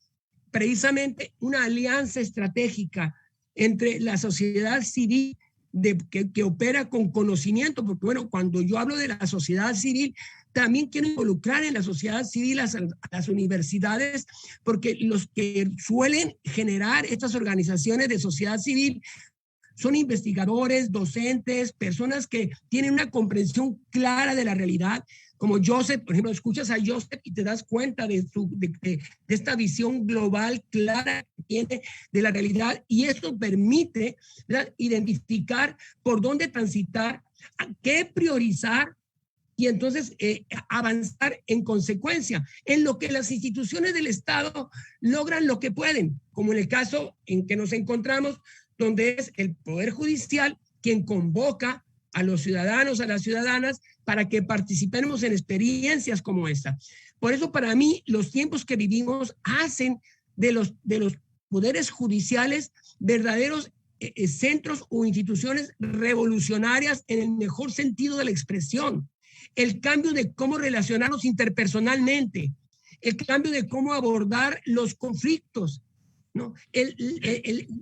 precisamente, una alianza estratégica entre la sociedad civil que opera con conocimiento, porque bueno, cuando yo hablo de la sociedad civil, también quiero involucrar en la sociedad civil a las universidades, porque los que suelen generar estas organizaciones de sociedad civil son investigadores, docentes, personas que tienen una comprensión clara de la realidad, como Joseph. Por ejemplo, escuchas a Joseph y te das cuenta de esta visión global clara que tiene de la realidad, y esto permite, ¿verdad?, identificar por dónde transitar, qué priorizar, y entonces avanzar en consecuencia, en lo que las instituciones del Estado logran lo que pueden, como en el caso en que nos encontramos, donde es el Poder Judicial quien convoca a los ciudadanos, a las ciudadanas, para que participemos en experiencias como esta. Por eso, para mí, los tiempos que vivimos hacen de los poderes judiciales verdaderos centros o instituciones revolucionarias en el mejor sentido de la expresión. El cambio de cómo relacionarnos interpersonalmente, el cambio de cómo abordar los conflictos, ¿no?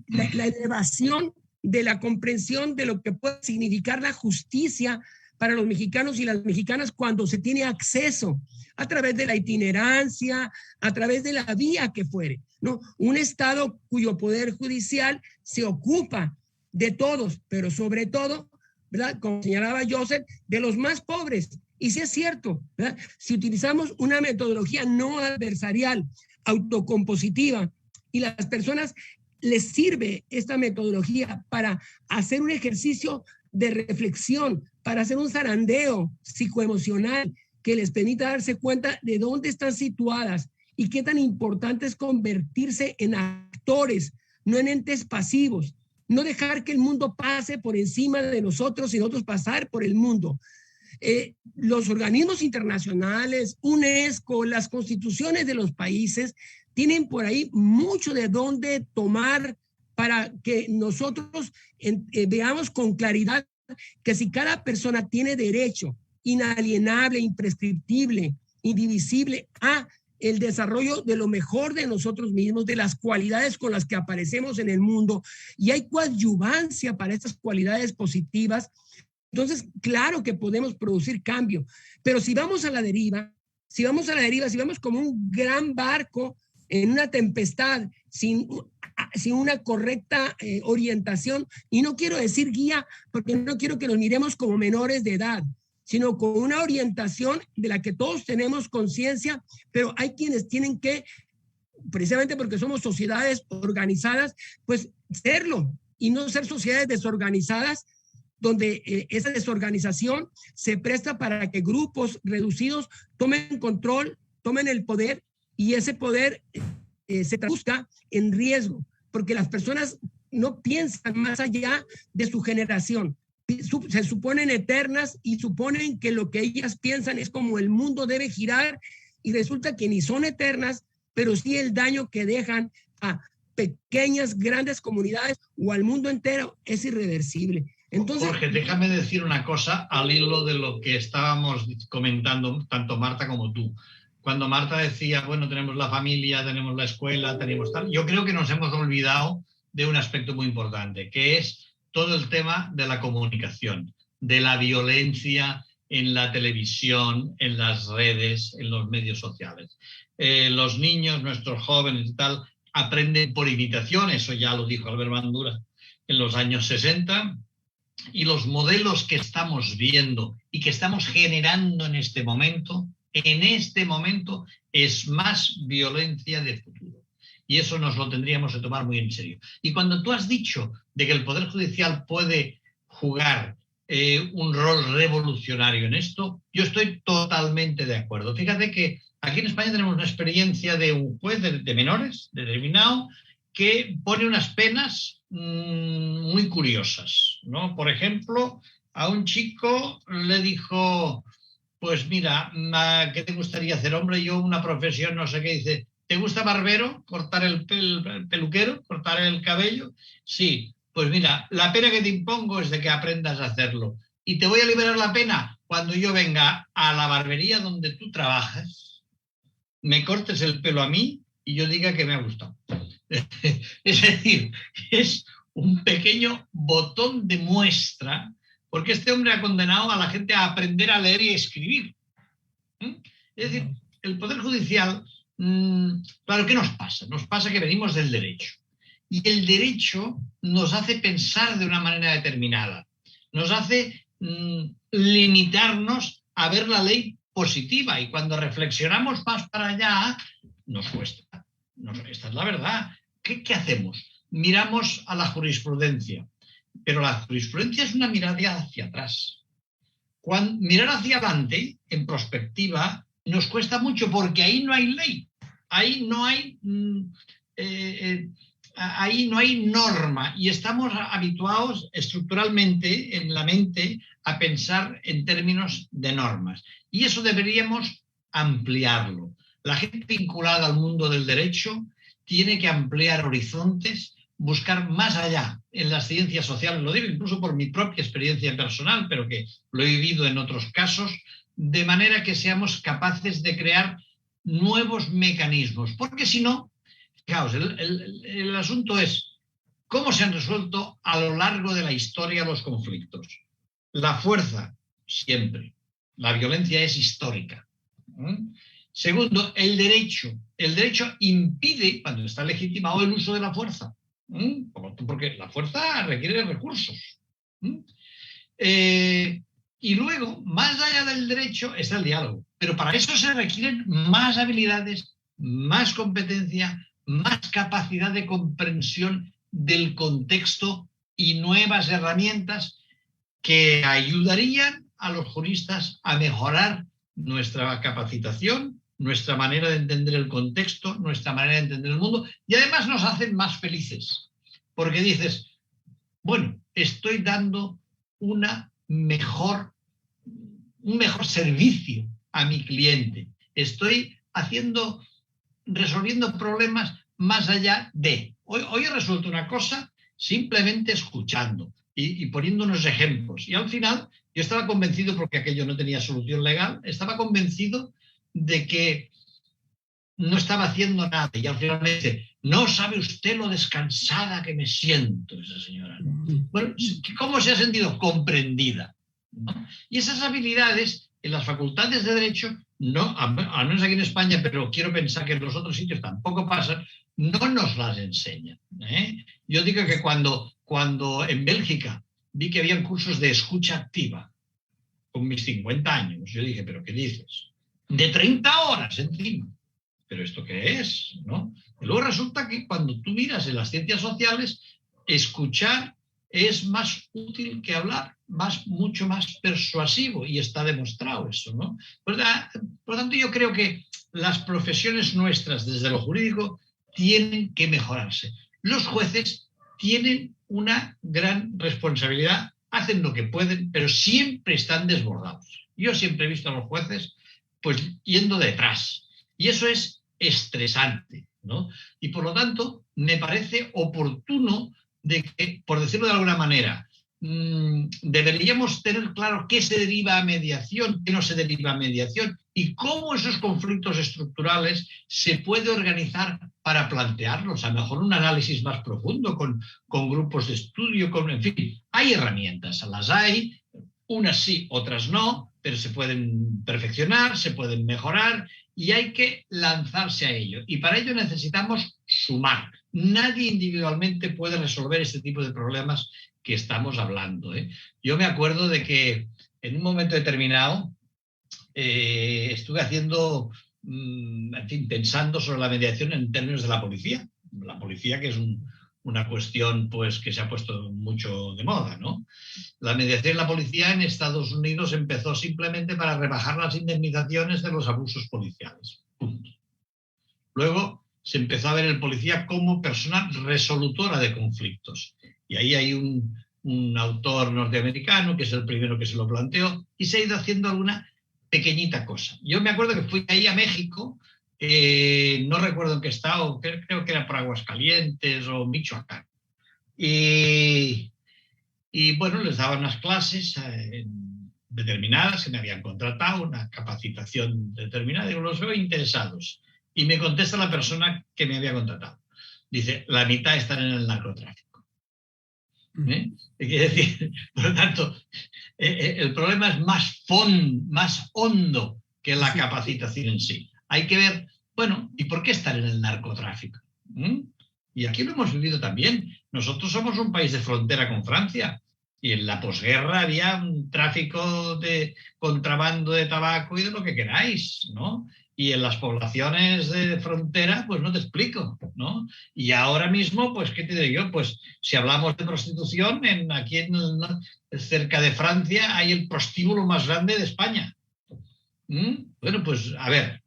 La elevación de la comprensión de lo que puede significar la justicia para los mexicanos y las mexicanas cuando se tiene acceso a través de la itinerancia, a través de la vía que fuere, ¿no? Un Estado cuyo poder judicial se ocupa de todos, pero sobre todo, ¿verdad?, como señalaba Joseph, de los más pobres. Y sí es cierto, ¿verdad?, si utilizamos una metodología no adversarial, autocompositiva, y las personas les sirve esta metodología para hacer un ejercicio de reflexión, para hacer un zarandeo psicoemocional que les permita darse cuenta de dónde están situadas y qué tan importante es convertirse en actores, no en entes pasivos, no dejar que el mundo pase por encima de nosotros y nosotros pasar por el mundo. Los organismos internacionales, UNESCO, las constituciones de los países tienen por ahí mucho de dónde tomar para que nosotros veamos con claridad que si cada persona tiene derecho inalienable, imprescriptible, indivisible a el desarrollo de lo mejor de nosotros mismos, de las cualidades con las que aparecemos en el mundo, y hay coadyuvancia para estas cualidades positivas, entonces claro que podemos producir cambio. Pero si vamos a la deriva, si vamos como un gran barco en una tempestad, sin una correcta orientación, y no quiero decir guía, porque no quiero que nos miremos como menores de edad, sino con una orientación de la que todos tenemos conciencia, pero hay quienes tienen que, precisamente porque somos sociedades organizadas, pues serlo, y no ser sociedades desorganizadas, donde esa desorganización se presta para que grupos reducidos tomen control, tomen el poder, y ese poder se traduzca en riesgo, porque las personas no piensan más allá de su generación. Se suponen eternas y suponen que lo que ellas piensan es como el mundo debe girar, y resulta que ni son eternas, pero sí el daño que dejan a pequeñas, grandes comunidades o al mundo entero es irreversible. Entonces, Jorge, déjame decir una cosa al hilo de lo que estábamos comentando tanto Marta como tú. Cuando Marta decía, bueno, tenemos la familia, tenemos la escuela, tenemos tal, yo creo que nos hemos olvidado de un aspecto muy importante, que es todo el tema de la comunicación, de la violencia en la televisión, en las redes, en los medios sociales. Los niños, nuestros jóvenes y tal, aprenden por imitación, eso ya lo dijo Albert Bandura en los años 60, y los modelos que estamos viendo y que estamos generando en este momento, es más violencia de futuro. Y eso nos lo tendríamos que tomar muy en serio. Y cuando tú has dicho de que el Poder Judicial puede jugar un rol revolucionario en esto, yo estoy totalmente de acuerdo. Fíjate que aquí en España tenemos una experiencia de un juez de menores determinado que pone unas penas muy curiosas, ¿no? Por ejemplo, a un chico le dijo, pues mira, ¿qué te gustaría hacer, hombre? Yo una profesión, no sé qué. Dice, ¿te gusta barbero? ¿Cortar el peluquero? ¿Cortar el cabello? Sí. Pues mira, la pena que te impongo es de que aprendas a hacerlo. Y te voy a liberar la pena cuando yo venga a la barbería donde tú trabajas, me cortes el pelo a mí y yo diga que me ha gustado. Es decir, es un pequeño botón de muestra, porque este hombre ha condenado a la gente a aprender a leer y a escribir. Es decir, el Poder Judicial, claro, ¿qué nos pasa? Nos pasa que venimos del derecho. Y el derecho nos hace pensar de una manera determinada. Nos hace limitarnos a ver la ley positiva. Y cuando reflexionamos más para allá, nos cuesta. Esta es la verdad. ¿Qué hacemos? Miramos a la jurisprudencia. Pero la jurisprudencia es una mirada hacia atrás. Mirar hacia adelante, en perspectiva, nos cuesta mucho porque ahí no hay ley. Ahí no hay norma y estamos habituados estructuralmente en la mente a pensar en términos de normas. Y eso deberíamos ampliarlo. La gente vinculada al mundo del derecho tiene que ampliar horizontes, buscar más allá en las ciencias sociales. Lo digo incluso por mi propia experiencia personal, pero que lo he vivido en otros casos, de manera que seamos capaces de crear nuevos mecanismos. Porque si no, fijaos, el asunto es cómo se han resuelto a lo largo de la historia los conflictos. La fuerza, siempre. La violencia es histórica. Segundo, el derecho. El derecho impide, cuando está legitimado, el uso de la fuerza. Porque la fuerza requiere recursos. Y luego, más allá del derecho, está el diálogo. Pero para eso se requieren más habilidades, más competencia, más capacidad de comprensión del contexto y nuevas herramientas que ayudarían a los juristas a mejorar nuestra capacitación, nuestra manera de entender el contexto, nuestra manera de entender el mundo, y además nos hacen más felices, porque dices, bueno, estoy dando un mejor servicio a mi cliente, estoy resolviendo problemas más allá de. Hoy he resuelto una cosa simplemente escuchando y poniendo unos ejemplos, y al final yo estaba convencido, porque aquello no tenía solución legal, estaba convencido de que no estaba haciendo nada. Y al final me dice, no sabe usted lo descansada que me siento, esa señora. Bueno, ¿cómo se ha sentido? Comprendida, ¿no? Y esas habilidades en las facultades de Derecho, no, al menos aquí en España, pero quiero pensar que en los otros sitios tampoco pasan, no nos las enseñan. Yo digo que cuando en Bélgica vi que habían cursos de escucha activa, con mis 50 años, yo dije, ¿pero qué dices? De 30 horas encima. ¿Pero esto qué es? ¿No? Y luego resulta que cuando tú miras en las ciencias sociales, escuchar es más útil que hablar, mucho más persuasivo, y está demostrado eso, ¿no? Por lo tanto, yo creo que las profesiones nuestras, desde lo jurídico, tienen que mejorarse. Los jueces tienen una gran responsabilidad, hacen lo que pueden, pero siempre están desbordados. Yo siempre he visto a los jueces pues yendo detrás, y eso es estresante, ¿no? Y por lo tanto, me parece oportuno de que, por decirlo de alguna manera, deberíamos tener claro qué se deriva a mediación, qué no se deriva a mediación y cómo esos conflictos estructurales se puede organizar para plantearlos. A lo mejor un análisis más profundo con grupos de estudio, en fin, hay herramientas, las hay, unas sí, otras no, pero se pueden perfeccionar, se pueden mejorar y hay que lanzarse a ello. Y para ello necesitamos sumar. Nadie individualmente puede resolver este tipo de problemas que estamos hablando, ¿eh? Yo me acuerdo de que en un momento determinado estuve haciendo, en fin, pensando sobre la mediación en términos de la policía. La policía, que es una cuestión pues, que se ha puesto mucho de moda, ¿no? La mediación en la policía en Estados Unidos empezó simplemente para rebajar las indemnizaciones de los abusos policiales. Punto. Luego se empezó a ver el policía como persona resolutora de conflictos. Y ahí hay un autor norteamericano que es el primero que se lo planteó y se ha ido haciendo alguna pequeñita cosa. Yo me acuerdo que fui ahí a México, no recuerdo en qué estado, creo que era por Aguascalientes o Michoacán. Y bueno, les daba unas clases determinadas que me habían contratado, una capacitación determinada, y los veo interesados. Y me contesta la persona que me había contratado. Dice, la mitad están en el narcotráfico. Quiere decir, por lo tanto, el problema es más hondo que la capacitación en sí. Hay que ver, bueno, ¿y por qué estar en el narcotráfico? Y aquí lo hemos vivido también. Nosotros somos un país de frontera con Francia y en la posguerra había un tráfico de contrabando de tabaco y de lo que queráis, ¿no? Y en las poblaciones de frontera, pues no te explico, ¿no? Y ahora mismo, pues, ¿qué te digo yo? Pues si hablamos de prostitución, aquí cerca de Francia hay el prostíbulo más grande de España. Bueno, pues a ver,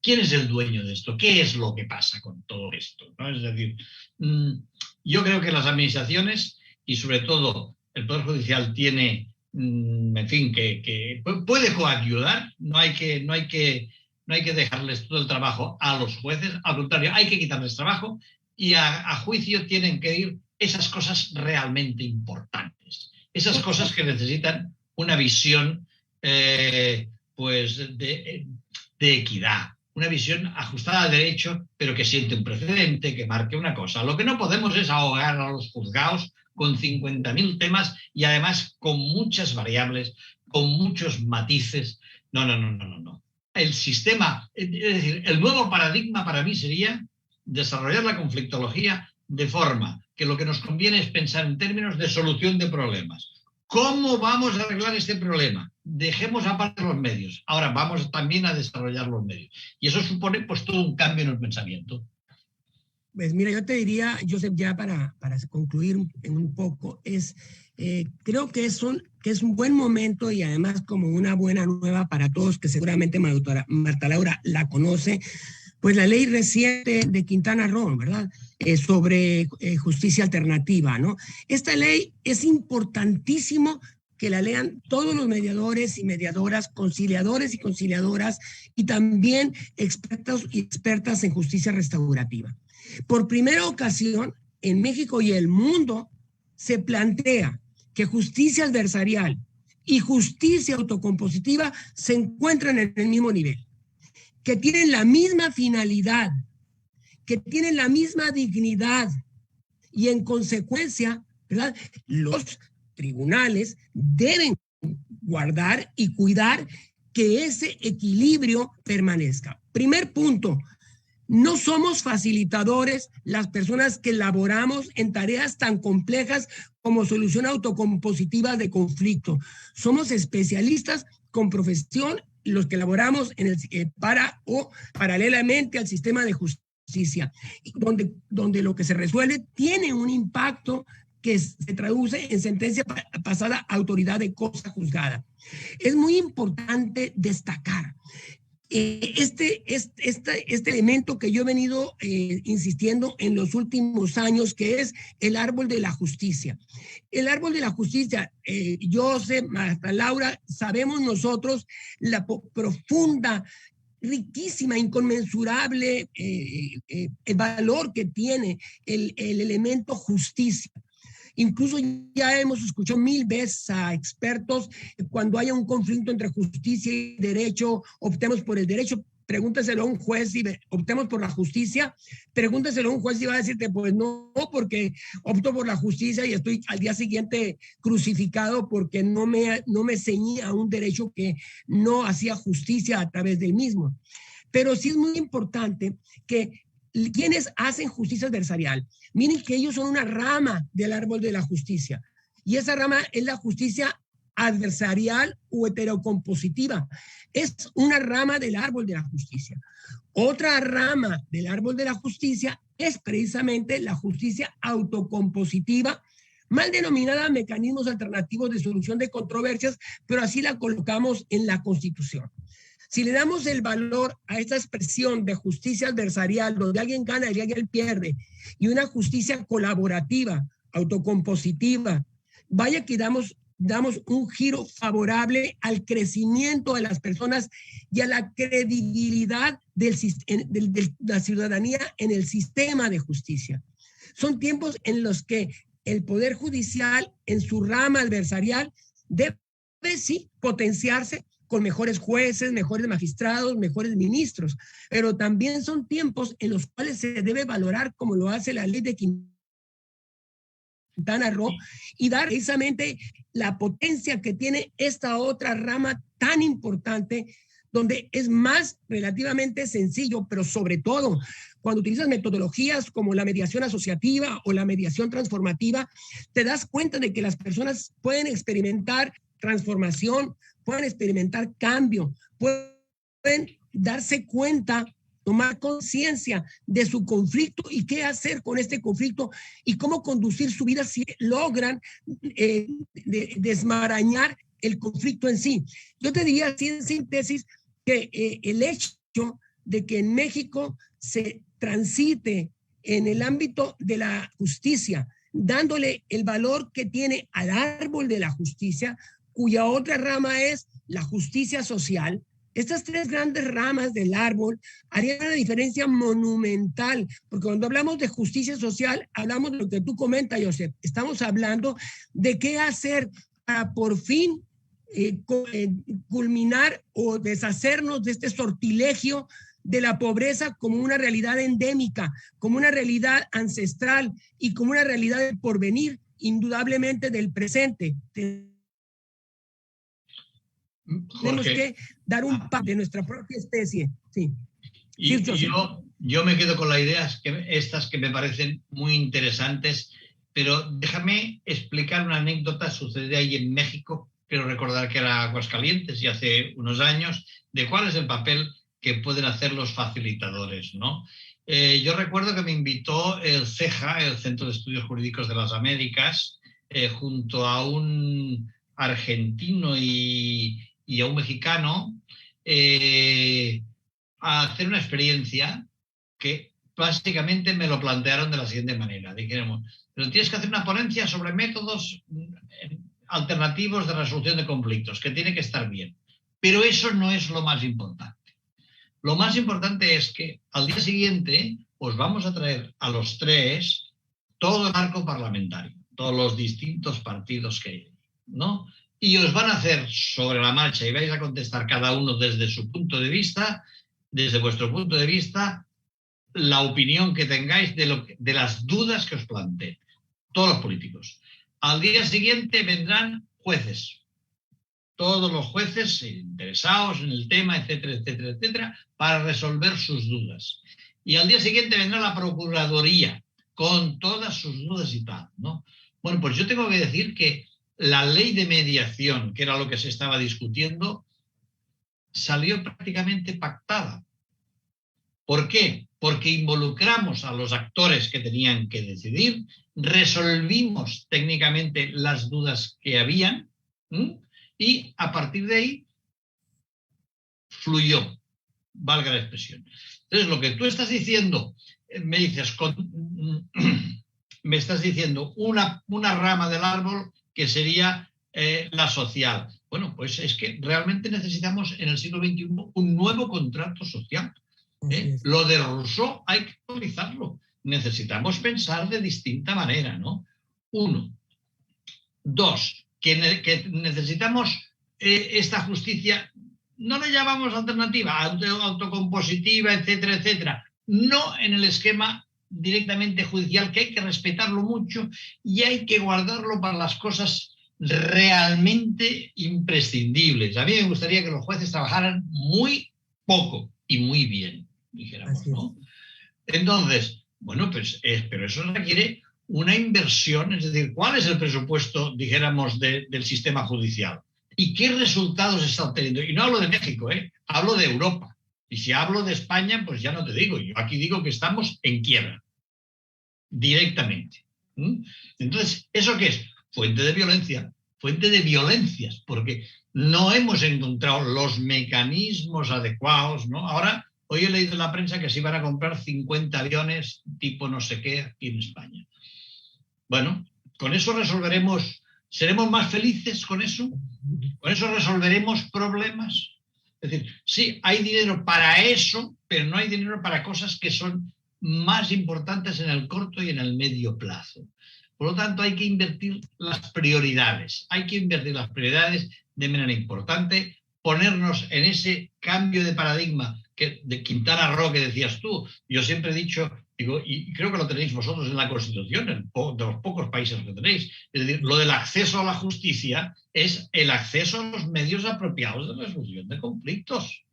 ¿quién es el dueño de esto? ¿Qué es lo que pasa con todo esto? ¿No? Es decir, yo creo que las administraciones y sobre todo el Poder Judicial tiene, en fin, que puede coayudar, no hay que dejarles todo el trabajo a los jueces, al contrario, hay que quitarles trabajo y a juicio tienen que ir esas cosas realmente importantes, esas cosas que necesitan una visión pues de equidad, una visión ajustada al derecho, pero que siente un precedente, que marque una cosa. Lo que no podemos es ahogar a los juzgados con 50.000 temas y además con muchas variables, con muchos matices. No. El sistema, es decir, el nuevo paradigma para mí sería desarrollar la conflictología de forma que lo que nos conviene es pensar en términos de solución de problemas. ¿Cómo vamos a arreglar este problema? Dejemos aparte los medios. Ahora vamos también a desarrollar los medios. Y eso supone pues todo un cambio en el pensamiento. Pues mira, yo te diría, Joseph, ya para concluir en un poco, creo que es un buen momento y además como una buena nueva para todos, que seguramente Marta Laura la conoce, pues la ley reciente de Quintana Roo, ¿verdad? Sobre justicia alternativa, ¿no? Esta ley es importantísimo que la lean todos los mediadores y mediadoras, conciliadores y conciliadoras, y también expertos y expertas en justicia restaurativa. Por primera ocasión, en México y el mundo, se plantea que justicia adversarial y justicia autocompositiva se encuentran en el mismo nivel, que tienen la misma finalidad, que tienen la misma dignidad y en consecuencia, ¿verdad?, los tribunales deben guardar y cuidar que ese equilibrio permanezca. Primer punto, no somos facilitadores las personas que laboramos en tareas tan complejas como solución autocompositiva de conflicto. Somos especialistas con profesión los que laboramos paralelamente al sistema de justicia, donde lo que se resuelve tiene un impacto que se traduce en sentencia pasada a autoridad de cosa juzgada. Es muy importante destacar Este elemento que yo he venido insistiendo en los últimos años, que es el árbol de la justicia. El árbol de la justicia, yo sé, hasta Laura, sabemos nosotros la profunda, riquísima, inconmensurable el valor que tiene el elemento justicia. Incluso ya hemos escuchado 1000 veces a expertos, cuando haya un conflicto entre justicia y derecho, optemos por el derecho, pregúntaselo a un juez y optemos por la justicia, pregúntaselo a un juez y va a decirte, pues no, porque opto por la justicia y estoy al día siguiente crucificado porque no me ceñí a un derecho que no hacía justicia a través del mismo. Pero sí es muy importante que quienes hacen justicia adversarial, miren que ellos son una rama del árbol de la justicia. Y esa rama es la justicia adversarial o heterocompositiva. Es una rama del árbol de la justicia. Otra rama del árbol de la justicia es precisamente la justicia autocompositiva, mal denominada mecanismos alternativos de solución de controversias, pero así la colocamos en la Constitución. Si le damos el valor a esta expresión de justicia adversarial, donde alguien gana y alguien pierde, y una justicia colaborativa, autocompositiva, vaya que damos un giro favorable al crecimiento de las personas y a la credibilidad de la ciudadanía en el sistema de justicia. Son tiempos en los que el Poder Judicial, en su rama adversarial, debe sí potenciarse con mejores jueces, mejores magistrados, mejores ministros, pero también son tiempos en los cuales se debe valorar, como lo hace la ley de Quintana Roo, y dar precisamente la potencia que tiene esta otra rama tan importante, donde es más relativamente sencillo, pero sobre todo cuando utilizas metodologías como la mediación asociativa o la mediación transformativa, te das cuenta de que las personas pueden experimentar transformación, pueden experimentar cambio, pueden darse cuenta, tomar conciencia de su conflicto y qué hacer con este conflicto y cómo conducir su vida si logran desmarañar el conflicto en sí. Yo te diría así en síntesis que el hecho de que en México se transite en el ámbito de la justicia, dándole el valor que tiene al árbol de la justicia, cuya otra rama es la justicia social. Estas tres grandes ramas del árbol harían una diferencia monumental, porque cuando hablamos de justicia social, hablamos de lo que tú comentas, Josep. Estamos hablando de qué hacer para por fin culminar o deshacernos de este sortilegio de la pobreza como una realidad endémica, como una realidad ancestral y como una realidad del porvenir, indudablemente del presente. Tenemos que dar un paso de nuestra propia especie. Sí. Y yo me quedo con las ideas estas que me parecen muy interesantes, pero déjame explicar una anécdota sucedida ahí en México. Quiero recordar que era Aguascalientes y hace unos años, de cuál es el papel que pueden hacer los facilitadores, ¿no? Yo recuerdo que me invitó el CEJA, el Centro de Estudios Jurídicos de las Américas, junto a un argentino y a un mexicano, a hacer una experiencia que básicamente me lo plantearon de la siguiente manera. Dijeron, pero tienes que hacer una ponencia sobre métodos alternativos de resolución de conflictos, que tiene que estar bien. Pero eso no es lo más importante. Lo más importante es que al día siguiente os vamos a traer a los tres todo el arco parlamentario, todos los distintos partidos que hay, ¿no? Y os van a hacer sobre la marcha y vais a contestar cada uno desde su punto de vista, desde vuestro punto de vista, la opinión que tengáis de las dudas que os planteen, todos los políticos. Al día siguiente vendrán jueces, todos los jueces interesados en el tema, etcétera, etcétera, etcétera, para resolver sus dudas. Y al día siguiente vendrá la Procuraduría con todas sus dudas y tal, ¿no? Bueno, pues yo tengo que decir que la ley de mediación, que era lo que se estaba discutiendo, salió prácticamente pactada. ¿Por qué? Porque involucramos a los actores que tenían que decidir, resolvimos técnicamente las dudas que habían, y a partir de ahí fluyó. valga la expresión. Entonces, lo que tú estás diciendo, me estás diciendo una rama del árbol que sería la social. Bueno, pues es que realmente necesitamos en el siglo XXI un nuevo contrato social. Lo de Rousseau hay que actualizarlo. Necesitamos pensar de distinta manera, ¿no? 1. 2, que necesitamos esta justicia, no le llamamos alternativa, autocompositiva, etcétera, etcétera. No en el esquema directamente judicial, que hay que respetarlo mucho y hay que guardarlo para las cosas realmente imprescindibles. A mí me gustaría que los jueces trabajaran muy poco y muy bien, dijéramos, ¿no? Entonces, bueno, pues, pero eso requiere una inversión, es decir, ¿cuál es el presupuesto, dijéramos, del sistema judicial? ¿Y qué resultados está obteniendo? Y no hablo de México, hablo de Europa. Y si hablo de España, pues ya no te digo. Yo aquí digo que estamos en quiebra, directamente. Entonces, ¿eso qué es? Fuente de violencia, fuente de violencias, porque no hemos encontrado los mecanismos adecuados, ¿no? Ahora, hoy he leído en la prensa que se iban a comprar 50 aviones tipo no sé qué aquí en España. Bueno, con eso resolveremos, ¿seremos más felices con eso? ¿Con eso resolveremos problemas? Es decir, sí, hay dinero para eso, pero no hay dinero para cosas que son más importantes en el corto y en el medio plazo. Por lo tanto, hay que invertir las prioridades. Hay que invertir las prioridades de manera importante, ponernos en ese cambio de paradigma de Quintana Roo que decías tú. Yo siempre he dicho, digo, y creo que lo tenéis vosotros en la Constitución, de los pocos países que tenéis, es decir, lo del acceso a la justicia es el acceso a los medios apropiados de resolución de conflictos.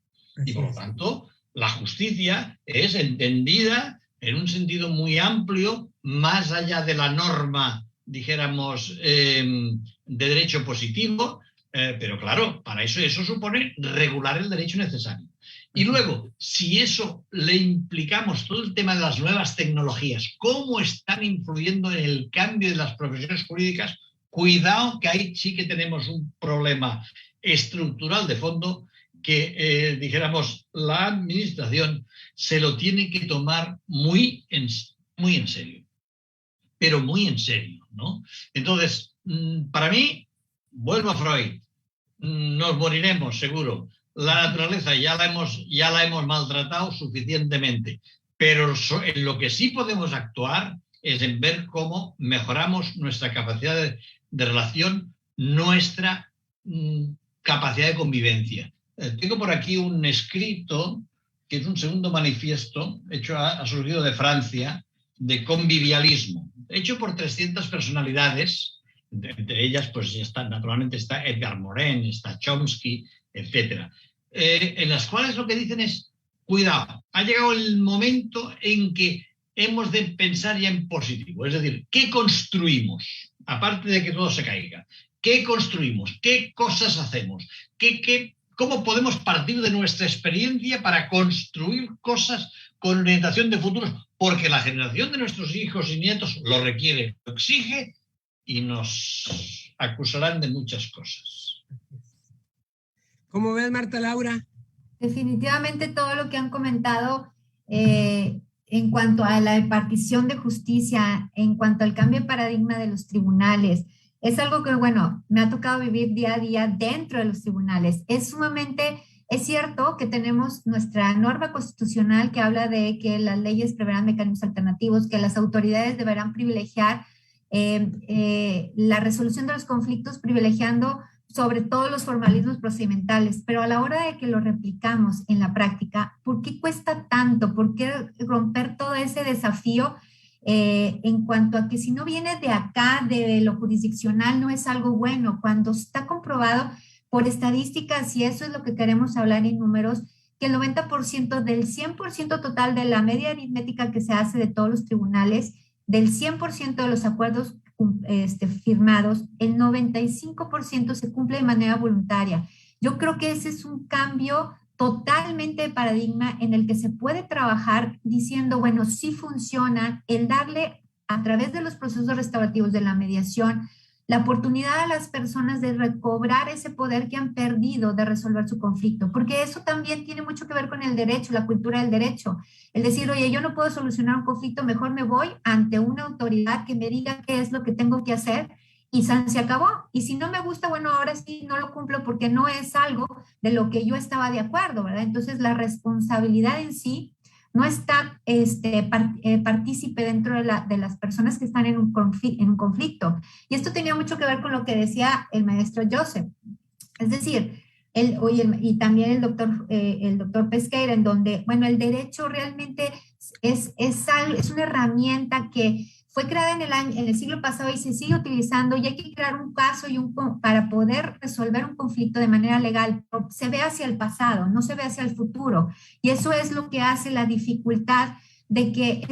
Y por lo tanto, la justicia es entendida en un sentido muy amplio, más allá de la norma, dijéramos, de derecho positivo, pero claro, para eso supone regular el derecho necesario. Y luego, si eso le implicamos todo el tema de las nuevas tecnologías, cómo están influyendo en el cambio de las profesiones jurídicas, cuidado que ahí sí que tenemos un problema estructural de fondo que, dijéramos, la administración se lo tiene que tomar muy en serio, pero muy en serio, ¿no? Entonces, para mí, vuelvo a Freud, nos moriremos seguro. La naturaleza ya la hemos maltratado suficientemente, pero en lo que sí podemos actuar es en ver cómo mejoramos nuestra capacidad de relación, nuestra capacidad de convivencia. Tengo por aquí un escrito que es un segundo manifiesto ha surgido de Francia, de convivialismo, hecho por 300 personalidades, entre ellas pues naturalmente está Edgar Morin, está Chomsky, etc. En las cuales lo que dicen es, cuidado, ha llegado el momento en que hemos de pensar ya en positivo, es decir, ¿qué construimos? Aparte de que todo se caiga, ¿qué construimos? ¿Qué cosas hacemos? ¿Cómo podemos partir de nuestra experiencia para construir cosas con orientación de futuros? Porque la generación de nuestros hijos y nietos lo requiere, lo exige y nos acusarán de muchas cosas. ¿Cómo ves, Marta Laura? Definitivamente todo lo que han comentado en cuanto a la impartición de justicia, en cuanto al cambio de paradigma de los tribunales, es algo que, bueno, me ha tocado vivir día a día dentro de los tribunales. Es cierto que tenemos nuestra norma constitucional que habla de que las leyes preverán mecanismos alternativos, que las autoridades deberán privilegiar la resolución de los conflictos, privilegiando sobre todo los formalismos procedimentales, pero a la hora de que lo replicamos en la práctica, ¿por qué cuesta tanto? ¿Por qué romper todo ese desafío? En cuanto a que si no viene de acá, de lo jurisdiccional, no es algo bueno. Cuando está comprobado por estadísticas, y eso es lo que queremos hablar en números, que el 90% del 100% total de la media aritmética que se hace de todos los tribunales, del 100% de los acuerdos firmados, el 95% se cumple de manera voluntaria. Yo creo que ese es un cambio totalmente de paradigma en el que se puede trabajar diciendo, bueno, sí funciona el darle a través de los procesos restaurativos de la mediación la oportunidad a las personas de recobrar ese poder que han perdido de resolver su conflicto, porque eso también tiene mucho que ver con el derecho, la cultura del derecho. El decir, oye, yo no puedo solucionar un conflicto, mejor me voy ante una autoridad que me diga qué es lo que tengo que hacer y se acabó. Y si no me gusta, bueno, ahora sí no lo cumplo porque no es algo de lo que yo estaba de acuerdo, ¿verdad? Entonces la responsabilidad en sí no está partícipe dentro de las personas que están en un conflicto. Y esto tenía mucho que ver con lo que decía el maestro Joseph. Es decir, y también el doctor Pesqueira, en donde, bueno, el derecho realmente es una herramienta que fue creada en el siglo pasado y se sigue utilizando, y hay que crear un caso para poder resolver un conflicto de manera legal. Se ve hacia el pasado, no se ve hacia el futuro. Y eso es lo que hace la dificultad de que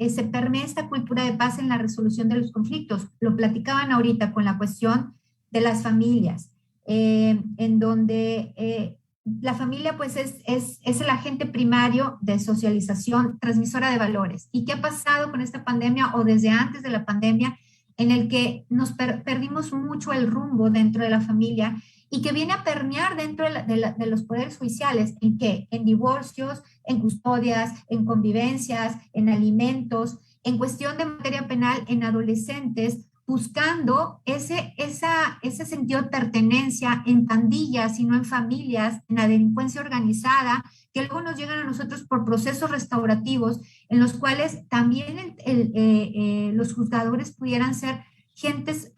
se permee esta cultura de paz en la resolución de los conflictos. Lo platicaban ahorita con la cuestión de las familias, en donde la familia pues es el agente primario de socialización, transmisora de valores. ¿Y qué ha pasado con esta pandemia o desde antes de la pandemia, en el que nos perdimos mucho el rumbo dentro de la familia y que viene a permear dentro de los poderes judiciales? ¿En qué? En divorcios, en custodias, en convivencias, en alimentos, en cuestión de materia penal, en adolescentes, buscando ese sentido de pertenencia en pandillas y no en familias, en la delincuencia organizada, que luego nos llegan a nosotros por procesos restaurativos, en los cuales también los juzgadores pudieran ser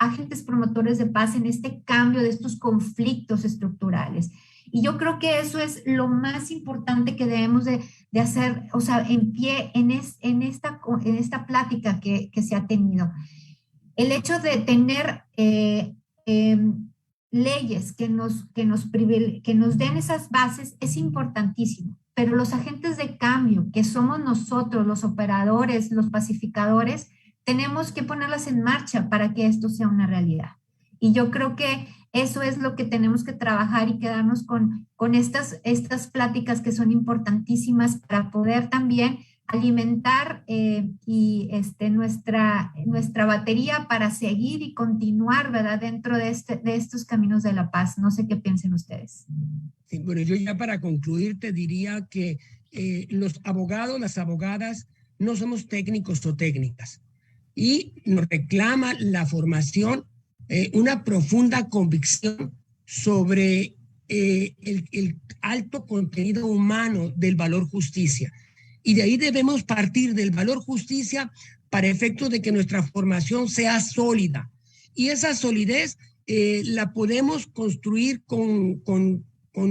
agentes promotores de paz en este cambio de estos conflictos estructurales. Y yo creo que eso es lo más importante que debemos de hacer, o sea, en pie en esta plática que se ha tenido. El hecho de tener leyes que nos den esas bases es importantísimo, pero los agentes de cambio, que somos nosotros, los operadores, los pacificadores, tenemos que ponerlas en marcha para que esto sea una realidad. Y yo creo que eso es lo que tenemos que trabajar y quedarnos con estas pláticas que son importantísimas para poder también alimentar nuestra batería para seguir y continuar, ¿verdad?, dentro de estos caminos de la paz. No sé qué piensen ustedes. Sí, bueno, yo ya para concluir te diría que los abogados, las abogadas, no somos técnicos o técnicas, y nos reclama la formación una profunda convicción sobre el alto contenido humano del valor justicia. Y de ahí debemos partir del valor justicia para efectos de que nuestra formación sea sólida. Y esa solidez la podemos construir con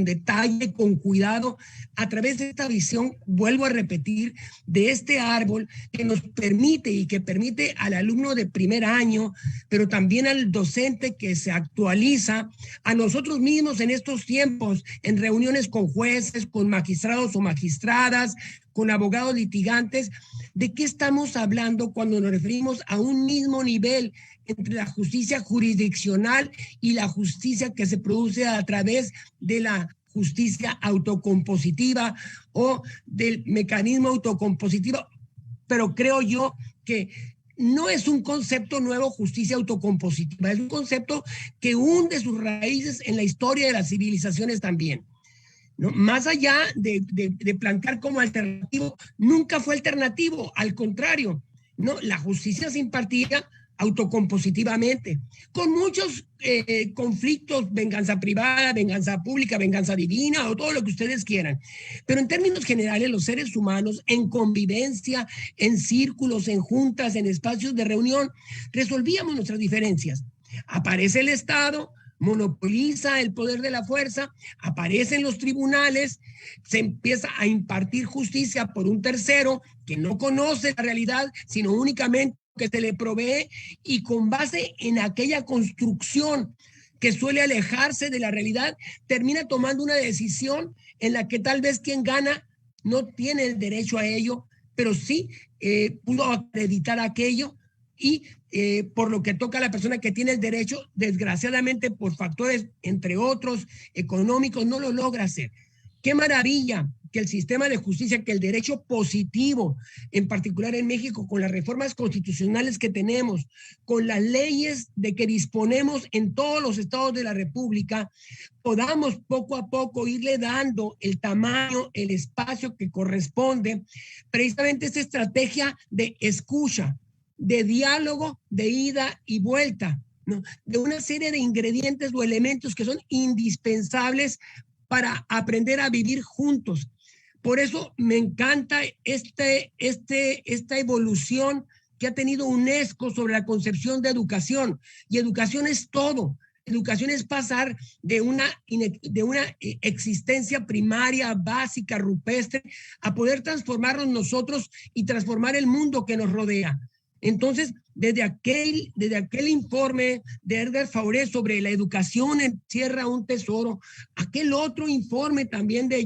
detalle, con cuidado, a través de esta visión, vuelvo a repetir, de este árbol que nos permite y que permite al alumno de primer año, pero también al docente que se actualiza, a nosotros mismos en estos tiempos, en reuniones con jueces, con magistrados o magistradas, con abogados litigantes, ¿de qué estamos hablando cuando nos referimos a un mismo nivel entre la justicia jurisdiccional y la justicia que se produce a través de la justicia autocompositiva o del mecanismo autocompositivo? Pero creo yo que no es un concepto nuevo, justicia autocompositiva, es un concepto que hunde sus raíces en la historia de las civilizaciones también, ¿no? Más allá de plantear como alternativo, nunca fue alternativo, al contrario, ¿no? La justicia se impartía autocompositivamente, con muchos conflictos, venganza privada, venganza pública, venganza divina o todo lo que ustedes quieran. Pero en términos generales, los seres humanos en convivencia, en círculos, en juntas, en espacios de reunión, resolvíamos nuestras diferencias. Aparece el Estado, monopoliza el poder de la fuerza, aparecen los tribunales, se empieza a impartir justicia por un tercero que no conoce la realidad, sino únicamente que se le provee, y con base en aquella construcción que suele alejarse de la realidad, termina tomando una decisión en la que tal vez quien gana no tiene el derecho a ello, pero sí pudo acreditar aquello, y por lo que toca a la persona que tiene el derecho, desgraciadamente por factores, entre otros, económicos, no lo logra hacer. Qué maravilla que el sistema de justicia, que el derecho positivo, en particular en México, con las reformas constitucionales que tenemos, con las leyes de que disponemos en todos los estados de la República, podamos poco a poco irle dando el tamaño, el espacio que corresponde, precisamente esta estrategia de escucha, de diálogo, de ida y vuelta, ¿no? De una serie de ingredientes o elementos que son indispensables para aprender a vivir juntos. Por eso me encanta esta evolución que ha tenido UNESCO sobre la concepción de educación. Y educación es todo. Educación es pasar de una existencia primaria, básica, rupestre, a poder transformarnos nosotros y transformar el mundo que nos rodea. Entonces, desde aquel informe de Edgar Fauré sobre la educación encierra un tesoro, aquel otro informe también de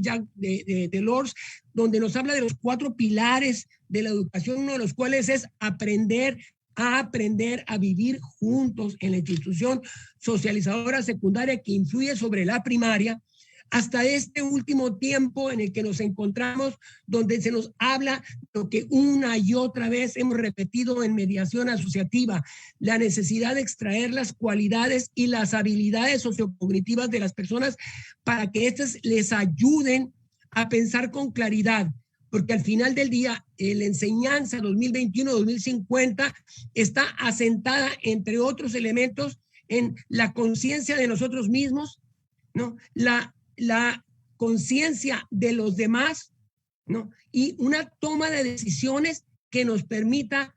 Delors, donde nos habla de los 4 pilares de la educación, uno de los cuales es aprender a vivir juntos en la institución socializadora secundaria que influye sobre la primaria, hasta este último tiempo en el que nos encontramos, donde se nos habla lo que una y otra vez hemos repetido en mediación asociativa, la necesidad de extraer las cualidades y las habilidades sociocognitivas de las personas para que éstas les ayuden a pensar con claridad, porque al final del día la enseñanza 2021-2050 está asentada, entre otros elementos, en la conciencia de nosotros mismos, ¿no? La conciencia de los demás, ¿no? Y una toma de decisiones que nos permita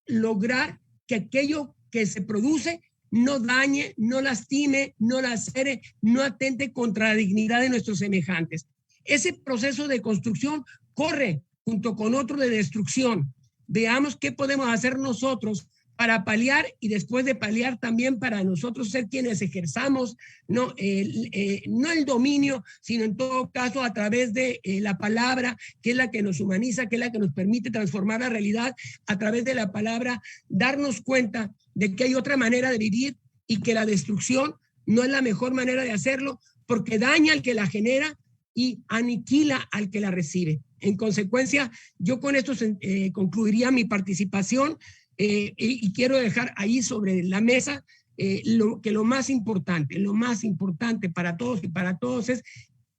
lograr que aquello que se produce no dañe, no lastime, no lacere, no atente contra la dignidad de nuestros semejantes. Ese proceso de construcción corre junto con otro de destrucción. Veamos qué podemos hacer nosotros para paliar y después de paliar también para nosotros ser quienes ejerzamos no el dominio, sino en todo caso a través de la palabra, que es la que nos humaniza, que es la que nos permite transformar la realidad, a través de la palabra, darnos cuenta de que hay otra manera de vivir y que la destrucción no es la mejor manera de hacerlo, porque daña al que la genera y aniquila al que la recibe. En consecuencia, yo con esto concluiría mi participación. Y quiero dejar ahí sobre la mesa lo más importante para todos y para todos es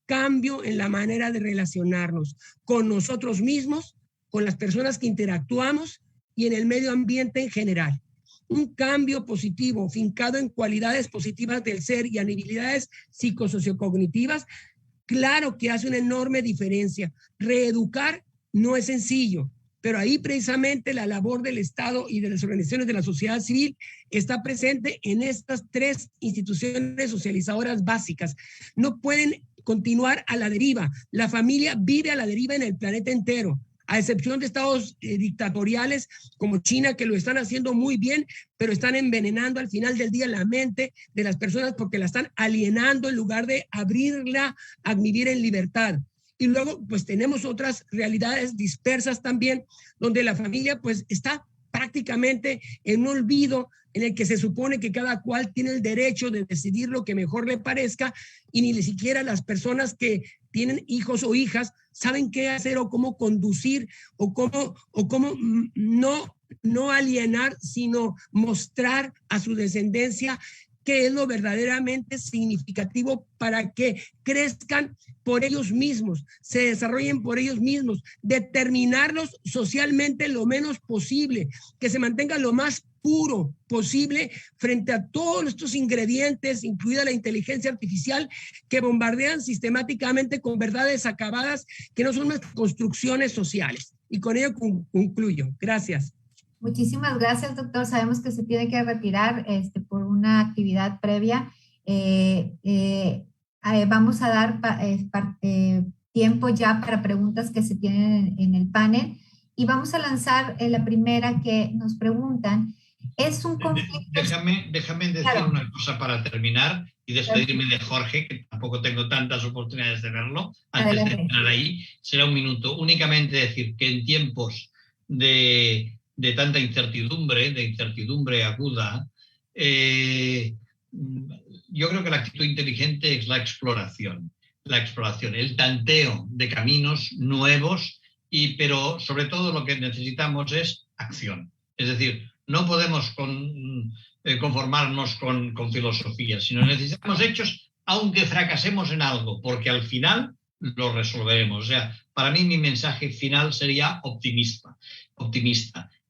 cambio en la manera de relacionarnos con nosotros mismos, con las personas que interactuamos y en el medio ambiente en general. Un cambio positivo, fincado en cualidades positivas del ser y en habilidades psicosociocognitivas, claro que hace una enorme diferencia. Reeducar no es sencillo, pero ahí precisamente la labor del Estado y de las organizaciones de la sociedad civil está presente en estas 3 instituciones socializadoras básicas. No pueden continuar a la deriva. La familia vive a la deriva en el planeta entero, a excepción de estados dictatoriales como China, que lo están haciendo muy bien, pero están envenenando al final del día la mente de las personas porque la están alienando en lugar de abrirla a vivir en libertad. Y luego, pues tenemos otras realidades dispersas también, donde la familia pues está prácticamente en un olvido en el que se supone que cada cual tiene el derecho de decidir lo que mejor le parezca y ni siquiera las personas que tienen hijos o hijas saben qué hacer o cómo conducir o cómo no alienar, sino mostrar a su descendencia qué es lo verdaderamente significativo para que crezcan por ellos mismos, se desarrollen por ellos mismos, determinarlos socialmente lo menos posible, que se mantenga lo más puro posible frente a todos estos ingredientes, incluida la inteligencia artificial, que bombardean sistemáticamente con verdades acabadas que no son más construcciones sociales. Y con ello concluyo. Gracias. Muchísimas gracias, doctor. Sabemos que se tiene que retirar por una actividad previa. Vamos a dar tiempo ya para preguntas que se tienen en el panel y vamos a lanzar la primera que nos preguntan. Es un conflicto... Déjame decir claro. una cosa para terminar y despedirme de Jorge, que tampoco tengo tantas oportunidades de verlo. Antes de entrar ahí, será un minuto. Únicamente decir que en tiempos de tanta incertidumbre, de incertidumbre aguda, yo creo que la actitud inteligente es la exploración. la exploración, el tanteo de caminos nuevos, pero sobre todo lo que necesitamos es acción. Es decir, no podemos conformarnos con filosofía, sino necesitamos hechos, aunque fracasemos en algo, porque al final lo resolveremos. O sea, para mí mi mensaje final sería optimista.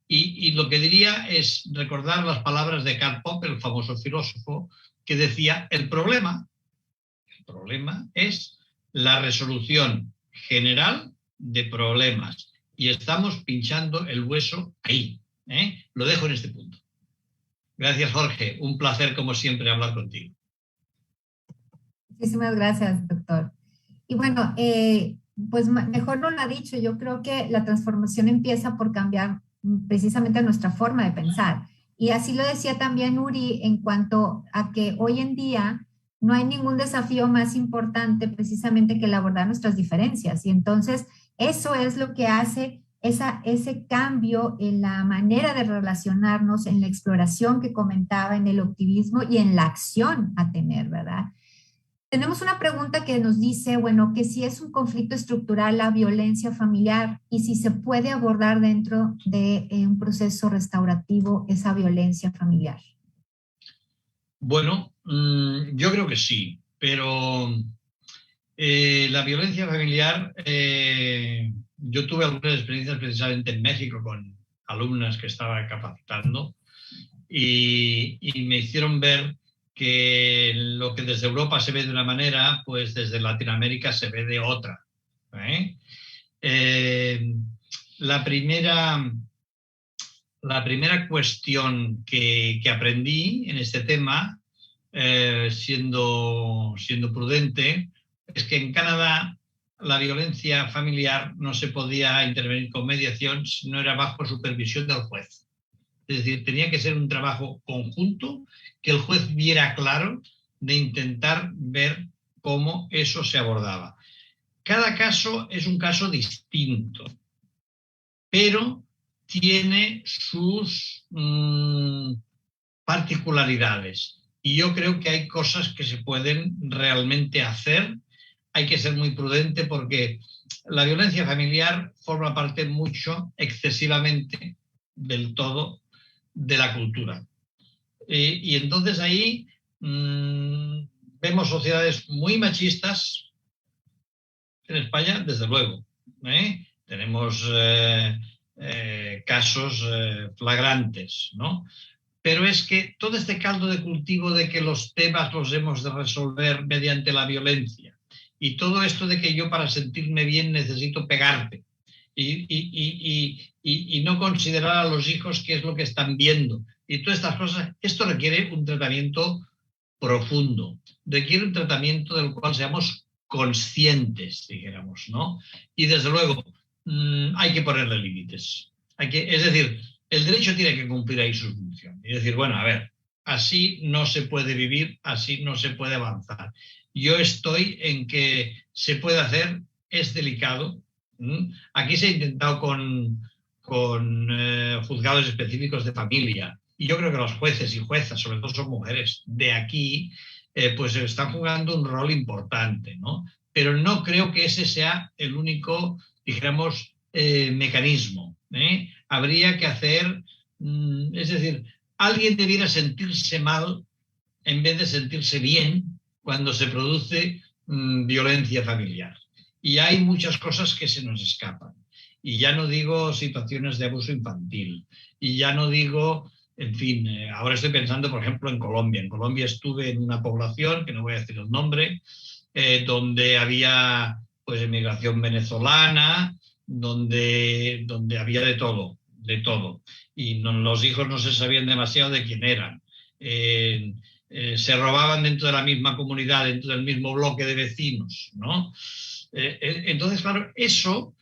Y lo que diría es recordar las palabras de Karl Popper, el famoso filósofo, que decía, el problema es la resolución general de problemas. Y estamos pinchando el hueso ahí. Lo dejo en este punto. Gracias, Jorge. Un placer, como siempre, hablar contigo. Muchísimas gracias, doctor. Y bueno, pues mejor no lo ha dicho. Yo creo que la transformación empieza por cambiar precisamente nuestra forma de pensar. Y así lo decía también Uri en cuanto a que hoy en día no hay ningún desafío más importante precisamente que el abordar nuestras diferencias. Y entonces eso es lo que hace ese cambio en la manera de relacionarnos, en la exploración que comentaba, en el optimismo y en la acción a tener, ¿verdad? Tenemos una pregunta que nos dice, bueno, que si es un conflicto estructural la violencia familiar y si se puede abordar dentro de un proceso restaurativo esa violencia familiar. Bueno, yo creo que sí, pero la violencia familiar, yo tuve algunas experiencias precisamente en México con alumnas que estaba capacitando y me hicieron ver que lo que desde Europa se ve de una manera, pues desde Latinoamérica se ve de otra. La primera cuestión que aprendí en este tema, siendo prudente, es que en Canadá la violencia familiar no se podía intervenir con mediación si no era bajo supervisión del juez. Es decir, tenía que ser un trabajo conjunto, que el juez viera claro, de intentar ver cómo eso se abordaba. Cada caso es un caso distinto, pero tiene sus particularidades. Y yo creo que hay cosas que se pueden realmente hacer. Hay que ser muy prudente porque la violencia familiar forma parte mucho, excesivamente, del todo, de la cultura. Y entonces ahí vemos sociedades muy machistas. En España, desde luego. Tenemos casos flagrantes, ¿no? Pero es que todo este caldo de cultivo de que los temas los hemos de resolver mediante la violencia y todo esto de que yo para sentirme bien necesito pegarte y no considerar a los hijos qué es lo que están viendo y todas estas cosas, esto requiere un tratamiento profundo, requiere un tratamiento del cual seamos conscientes, dijéramos, ¿no? Y desde luego hay que ponerle límites. Es decir, el derecho tiene que cumplir ahí su función. Y decir, bueno, a ver, así no se puede vivir, así no se puede avanzar. Yo estoy en que se puede hacer, es delicado. Aquí se ha intentado con juzgados específicos de familia. Y yo creo que los jueces y juezas, sobre todo son mujeres, de aquí, pues están jugando un rol importante, ¿no? Pero no creo que ese sea el único, dijéramos, mecanismo. Habría que hacer, es decir, alguien debiera sentirse mal en vez de sentirse bien cuando se produce violencia familiar. Y hay muchas cosas que se nos escapan. Y ya no digo situaciones de abuso infantil. Y ya no digo, en fin, ahora estoy pensando, por ejemplo, en Colombia. En Colombia estuve en una población, que no voy a decir el nombre, donde había pues inmigración venezolana, donde había de todo. Y los hijos no se sabían demasiado de quién eran. Se robaban dentro de la misma comunidad, dentro del mismo bloque de vecinos, ¿no? Entonces, claro, eso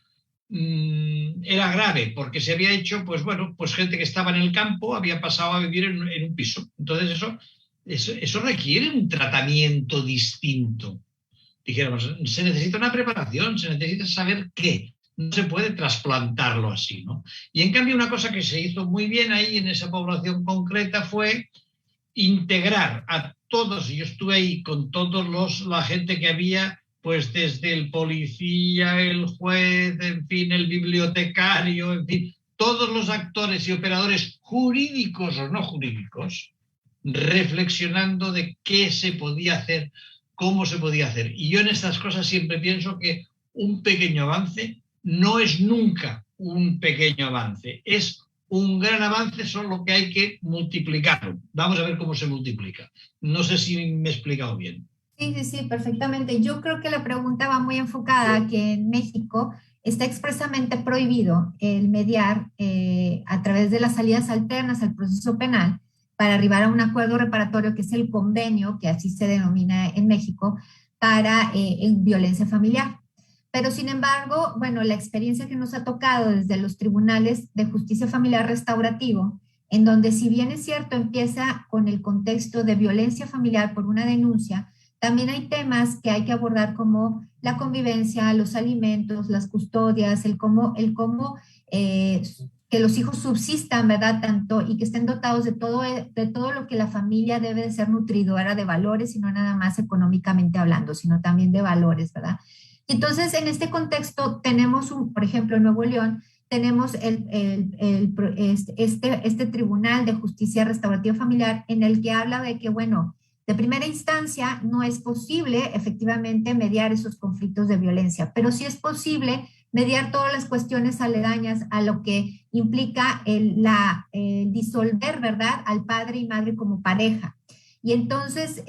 era grave, porque se había hecho, pues bueno, pues gente que estaba en el campo había pasado a vivir en un piso. Entonces eso requiere un tratamiento distinto. Dijéramos, se necesita una preparación, se necesita saber qué. No se puede trasplantarlo así, ¿no? Y en cambio una cosa que se hizo muy bien ahí en esa población concreta fue integrar a todos, y yo estuve ahí con todos la gente que había pues desde el policía, el juez, en fin, el bibliotecario, en fin, todos los actores y operadores jurídicos o no jurídicos, reflexionando de qué se podía hacer, cómo se podía hacer. Y yo en estas cosas siempre pienso que un pequeño avance no es nunca un pequeño avance, es un gran avance, solo que hay que multiplicarlo. Vamos a ver cómo se multiplica. No sé si me he explicado bien. Sí, sí, sí, perfectamente. Yo creo que la pregunta va muy enfocada a que en México está expresamente prohibido el mediar a través de las salidas alternas al proceso penal para arribar a un acuerdo reparatorio, que es el convenio, que así se denomina en México, para violencia familiar. Pero sin embargo, bueno, la experiencia que nos ha tocado desde los tribunales de justicia familiar restaurativo, en donde si bien es cierto empieza con el contexto de violencia familiar por una denuncia, también hay temas que hay que abordar como la convivencia, los alimentos, las custodias, el cómo que los hijos subsistan, ¿verdad? Tanto y que estén dotados de todo lo que la familia debe de ser nutridora de valores, y no nada más económicamente hablando, sino también de valores, ¿verdad? Entonces, en este contexto tenemos, por ejemplo, en Nuevo León, tenemos este Tribunal de Justicia Restaurativa Familiar, en el que habla de que, bueno, de primera instancia no es posible efectivamente mediar esos conflictos de violencia, pero sí es posible mediar todas las cuestiones aledañas a lo que implica el disolver, ¿verdad?, al padre y madre como pareja. Y entonces,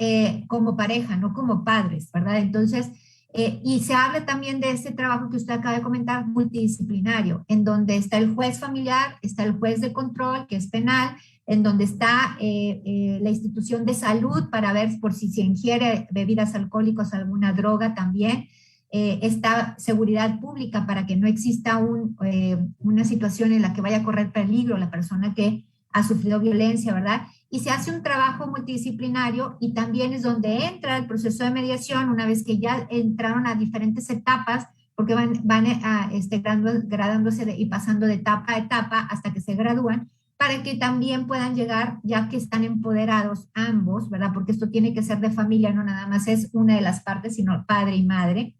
como pareja, no como padres, ¿verdad? Entonces, y se habla también de ese trabajo que usted acaba de comentar, multidisciplinario, en donde está el juez familiar, está el juez de control, que es penal, en donde está la institución de salud para ver por si se ingiere bebidas alcohólicas, alguna droga también. Está seguridad pública para que no exista una situación en la que vaya a correr peligro la persona que ha sufrido violencia, ¿verdad? Y se hace un trabajo multidisciplinario, y también es donde entra el proceso de mediación una vez que ya entraron a diferentes etapas, porque van gradándose y pasando de etapa a etapa hasta que se gradúan, para que también puedan llegar, ya que están empoderados ambos, ¿verdad? Porque esto tiene que ser de familia, no nada más es una de las partes, sino padre y madre,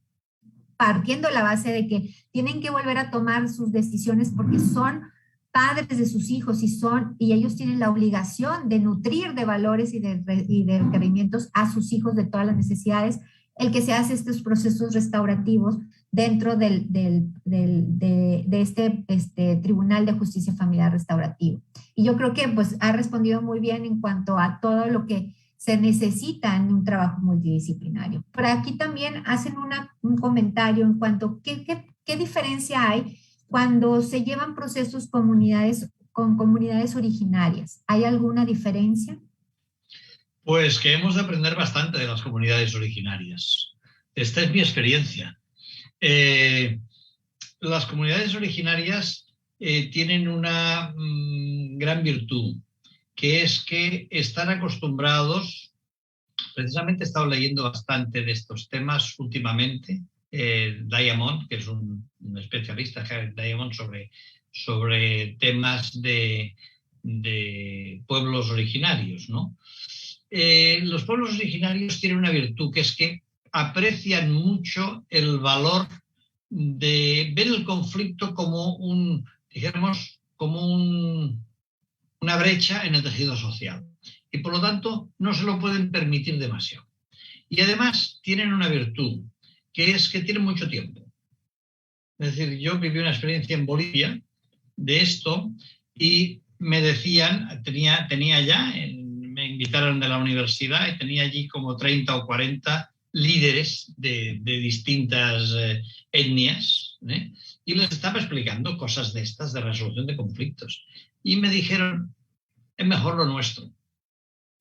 partiendo la base de que tienen que volver a tomar sus decisiones porque son padres de sus hijos y ellos tienen la obligación de nutrir de valores y de requerimientos a sus hijos de todas las necesidades, el que se hace estos procesos restaurativos dentro de este Tribunal de Justicia Familiar Restaurativo. Y yo creo que pues ha respondido muy bien en cuanto a todo lo que se necesita en un trabajo multidisciplinario. Por aquí también hacen un comentario en cuanto a qué diferencia hay cuando se llevan procesos con comunidades originarias. ¿Hay alguna diferencia? Pues que hemos de aprender bastante de las comunidades originarias. Esta es mi experiencia. Las comunidades originarias tienen una gran virtud, que es que están acostumbrados, precisamente he estado leyendo bastante de estos temas últimamente, Diamond, que es un especialista, Diamond, sobre temas de pueblos originarios, ¿no? Los pueblos originarios tienen una virtud, que es que aprecian mucho el valor de ver el conflicto como una brecha en el tejido social, y por lo tanto no se lo pueden permitir demasiado. Y además tienen una virtud, que es que tienen mucho tiempo. Es decir, yo viví una experiencia en Bolivia de esto, y me decían, tenía ya, me invitaron de la universidad y tenía allí como 30 o 40 líderes de distintas etnias, y les estaba explicando cosas de estas, de resolución de conflictos. Y me dijeron, es mejor lo nuestro.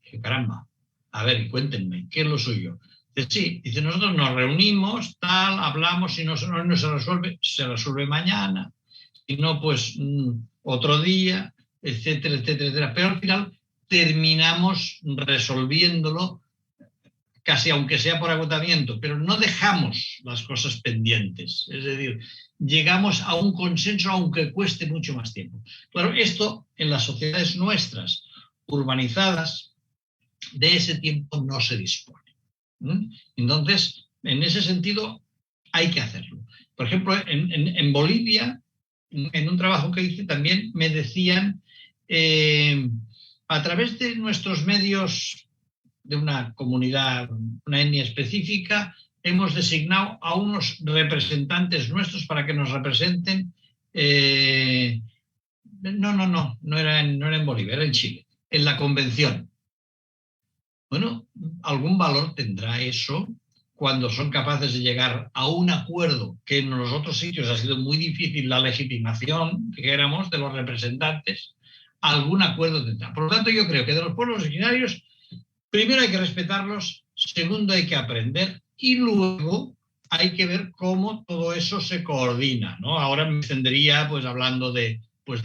Dije, caramba, a ver, cuéntenme, ¿qué es lo suyo? Dice, sí, dice, nosotros nos reunimos, tal, hablamos, si no se resuelve mañana, si no, pues otro día, etcétera, etcétera, etcétera. Pero al final terminamos resolviéndolo, casi aunque sea por agotamiento, pero no dejamos las cosas pendientes. Es decir, llegamos a un consenso aunque cueste mucho más tiempo. Claro, esto en las sociedades nuestras, urbanizadas, de ese tiempo no se dispone. Entonces, En ese sentido, hay que hacerlo. Por ejemplo, en Bolivia, en un trabajo que hice, también me decían, a través de nuestros medios de una comunidad, una etnia específica, hemos designado a unos representantes nuestros para que nos representen. No era en Bolivia, era en Chile, en la convención. Bueno, algún valor tendrá eso cuando son capaces de llegar a un acuerdo, que en los otros sitios ha sido muy difícil la legitimación, que éramos de los representantes, algún acuerdo tendrá. Por lo tanto, yo creo que de los pueblos originarios, primero hay que respetarlos, segundo hay que aprender y luego hay que ver cómo todo eso se coordina, ¿no? Ahora me extendería pues hablando de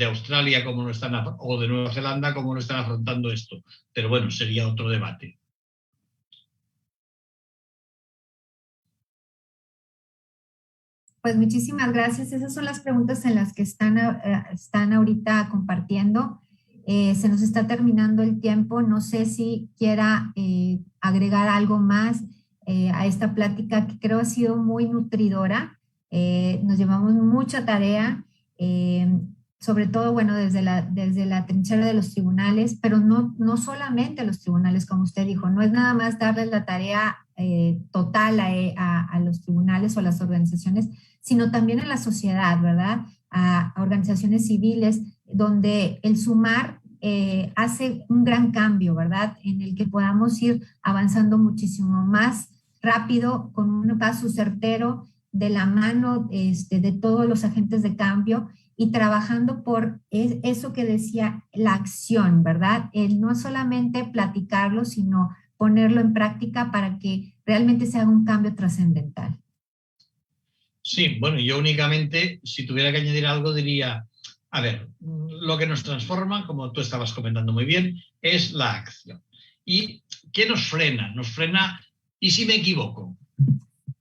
Australia cómo no están, o de Nueva Zelanda cómo no están afrontando esto, pero bueno, sería otro debate. Pues muchísimas gracias. Esas son las preguntas en las que están ahorita compartiendo. Se nos está terminando el tiempo. No sé si quiera agregar algo más a esta plática que creo ha sido muy nutridora. Nos llevamos mucha tarea, sobre todo, bueno, desde la trinchera de los tribunales, pero no solamente los tribunales, como usted dijo, no es nada más darles la tarea total a los tribunales o a las organizaciones, sino también en la sociedad, ¿verdad? A organizaciones civiles, donde el sumar hace un gran cambio, ¿verdad? En el que podamos ir avanzando muchísimo más rápido, con un paso certero, de la mano de todos los agentes de cambio y trabajando por eso que decía, la acción, ¿verdad? El no solamente platicarlo, sino ponerlo en práctica para que realmente se haga un cambio trascendental. Sí, bueno, yo únicamente, si tuviera que añadir algo, diría, a ver, lo que nos transforma, como tú estabas comentando muy bien, es la acción. ¿Y qué nos frena? Nos frena, ¿y si me equivoco?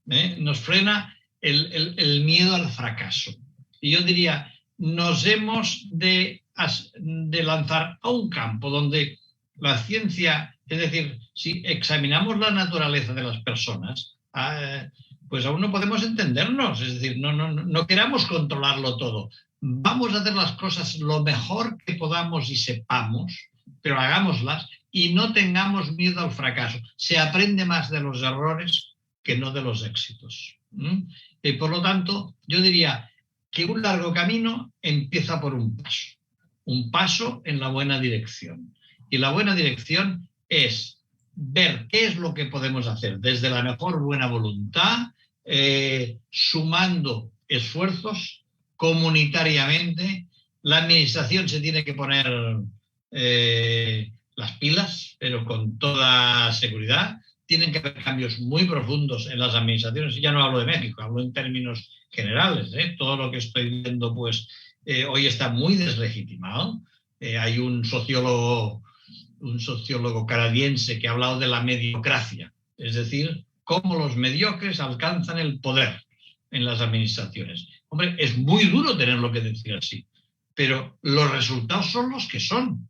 Nos frena el miedo al fracaso. Y yo diría, nos hemos de lanzar a un campo donde la ciencia, es decir, si examinamos la naturaleza de las personas, pues aún no podemos entendernos, es decir, no queramos controlarlo todo. Vamos a hacer las cosas lo mejor que podamos y sepamos, pero hagámoslas y no tengamos miedo al fracaso. Se aprende más de los errores que no de los éxitos. Y por lo tanto, yo diría que un largo camino empieza por un paso en la buena dirección. Y la buena dirección es ver qué es lo que podemos hacer desde la mejor buena voluntad, sumando esfuerzos comunitariamente. La administración se tiene que poner las pilas, pero con toda seguridad. Tienen que haber cambios muy profundos en las administraciones. Ya no hablo de México, hablo en términos generales. Todo lo que estoy viendo pues, hoy está muy deslegitimado. Hay un sociólogo canadiense que ha hablado de la mediocracia, es decir, cómo los mediocres alcanzan el poder en las administraciones. Hombre, es muy duro tenerlo que decir así, pero los resultados son los que son.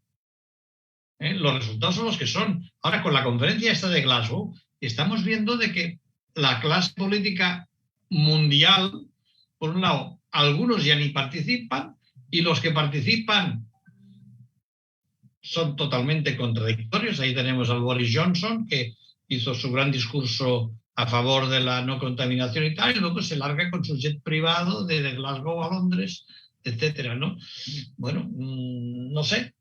Los resultados son los que son. Ahora, con la conferencia esta de Glasgow, estamos viendo de que la clase política mundial, por un lado, algunos ya ni participan, y los que participan son totalmente contradictorios. Ahí tenemos al Boris Johnson, que hizo su gran discurso a favor de la no contaminación y tal, y luego se larga con su jet privado de Glasgow a Londres, etcétera, ¿no? Bueno, no sé.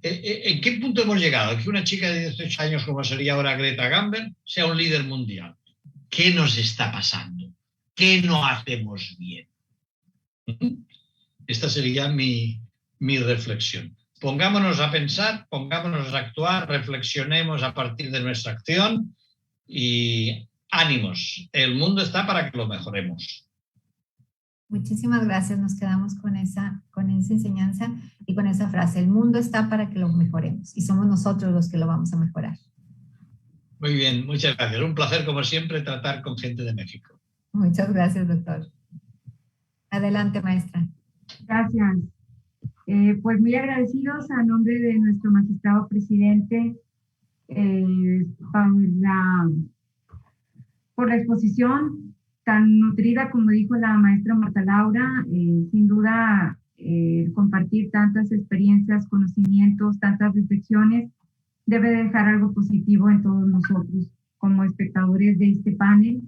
¿En qué punto hemos llegado? Que una chica de 18 años, como sería ahora Greta Thunberg, sea un líder mundial. ¿Qué nos está pasando? ¿Qué no hacemos bien? Esta sería mi reflexión. Pongámonos a pensar, pongámonos a actuar, reflexionemos a partir de nuestra acción y ánimos. El mundo está para que lo mejoremos. Muchísimas gracias. Nos quedamos con esa enseñanza y con esa frase. El mundo está para que lo mejoremos y somos nosotros los que lo vamos a mejorar. Muy bien, muchas gracias. Un placer, como siempre, tratar con gente de México. Muchas gracias, doctor. Adelante, maestra. Gracias. Pues muy agradecidos a nombre de nuestro magistrado presidente por la exposición tan nutrida, como dijo la maestra Marta Laura. Sin duda, compartir tantas experiencias, conocimientos, tantas reflexiones, debe dejar algo positivo en todos nosotros como espectadores de este panel,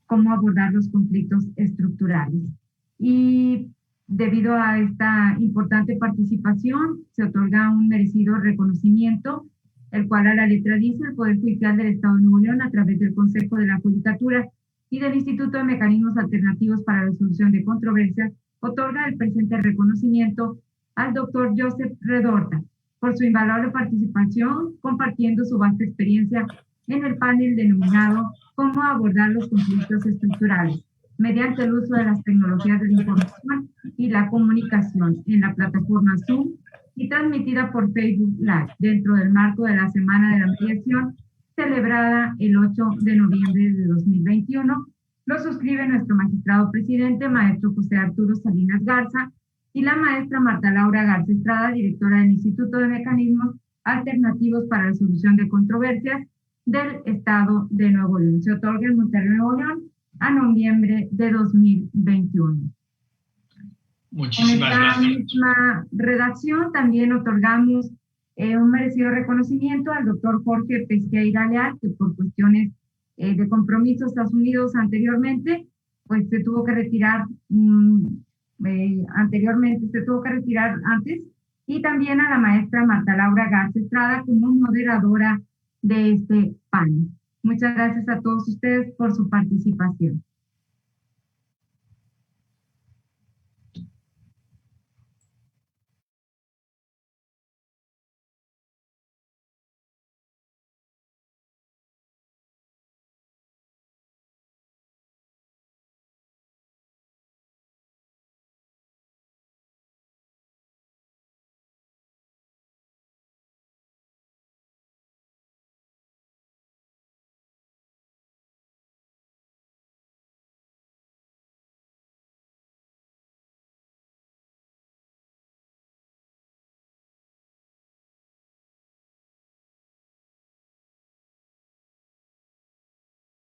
cómo abordar los conflictos estructurales. Y debido a esta importante participación, se otorga un merecido reconocimiento, el cual a la letra dice: el Poder Judicial del Estado de Nuevo León, a través del Consejo de la Judicatura y del Instituto de Mecanismos Alternativos para la Resolución de Controversias, otorga el presente reconocimiento al doctor Joseph Redorta por su invaluable participación, compartiendo su vasta experiencia en el panel denominado Cómo abordar los conflictos estructurales mediante el uso de las tecnologías de la información y la comunicación en la plataforma Zoom, y transmitida por Facebook Live dentro del marco de la Semana de la Mediación, celebrada el 8 de noviembre de 2021. Lo suscribe nuestro magistrado presidente, maestro José Arturo Salinas Garza, y la maestra Marta Laura Garza Estrada, directora del Instituto de Mecanismos Alternativos para la Solución de Controversias del Estado de Nuevo León. Se otorga en Monterrey, Nuevo León, a noviembre de 2021. Muchísimas gracias. En esta misma redacción también otorgamos un merecido reconocimiento al doctor Jorge Pesqueira Leal, que por cuestiones de compromisos asumidos anteriormente, pues se tuvo que retirar antes, y también a la maestra Marta Laura Garza Estrada como moderadora de este panel. Muchas gracias a todos ustedes por su participación.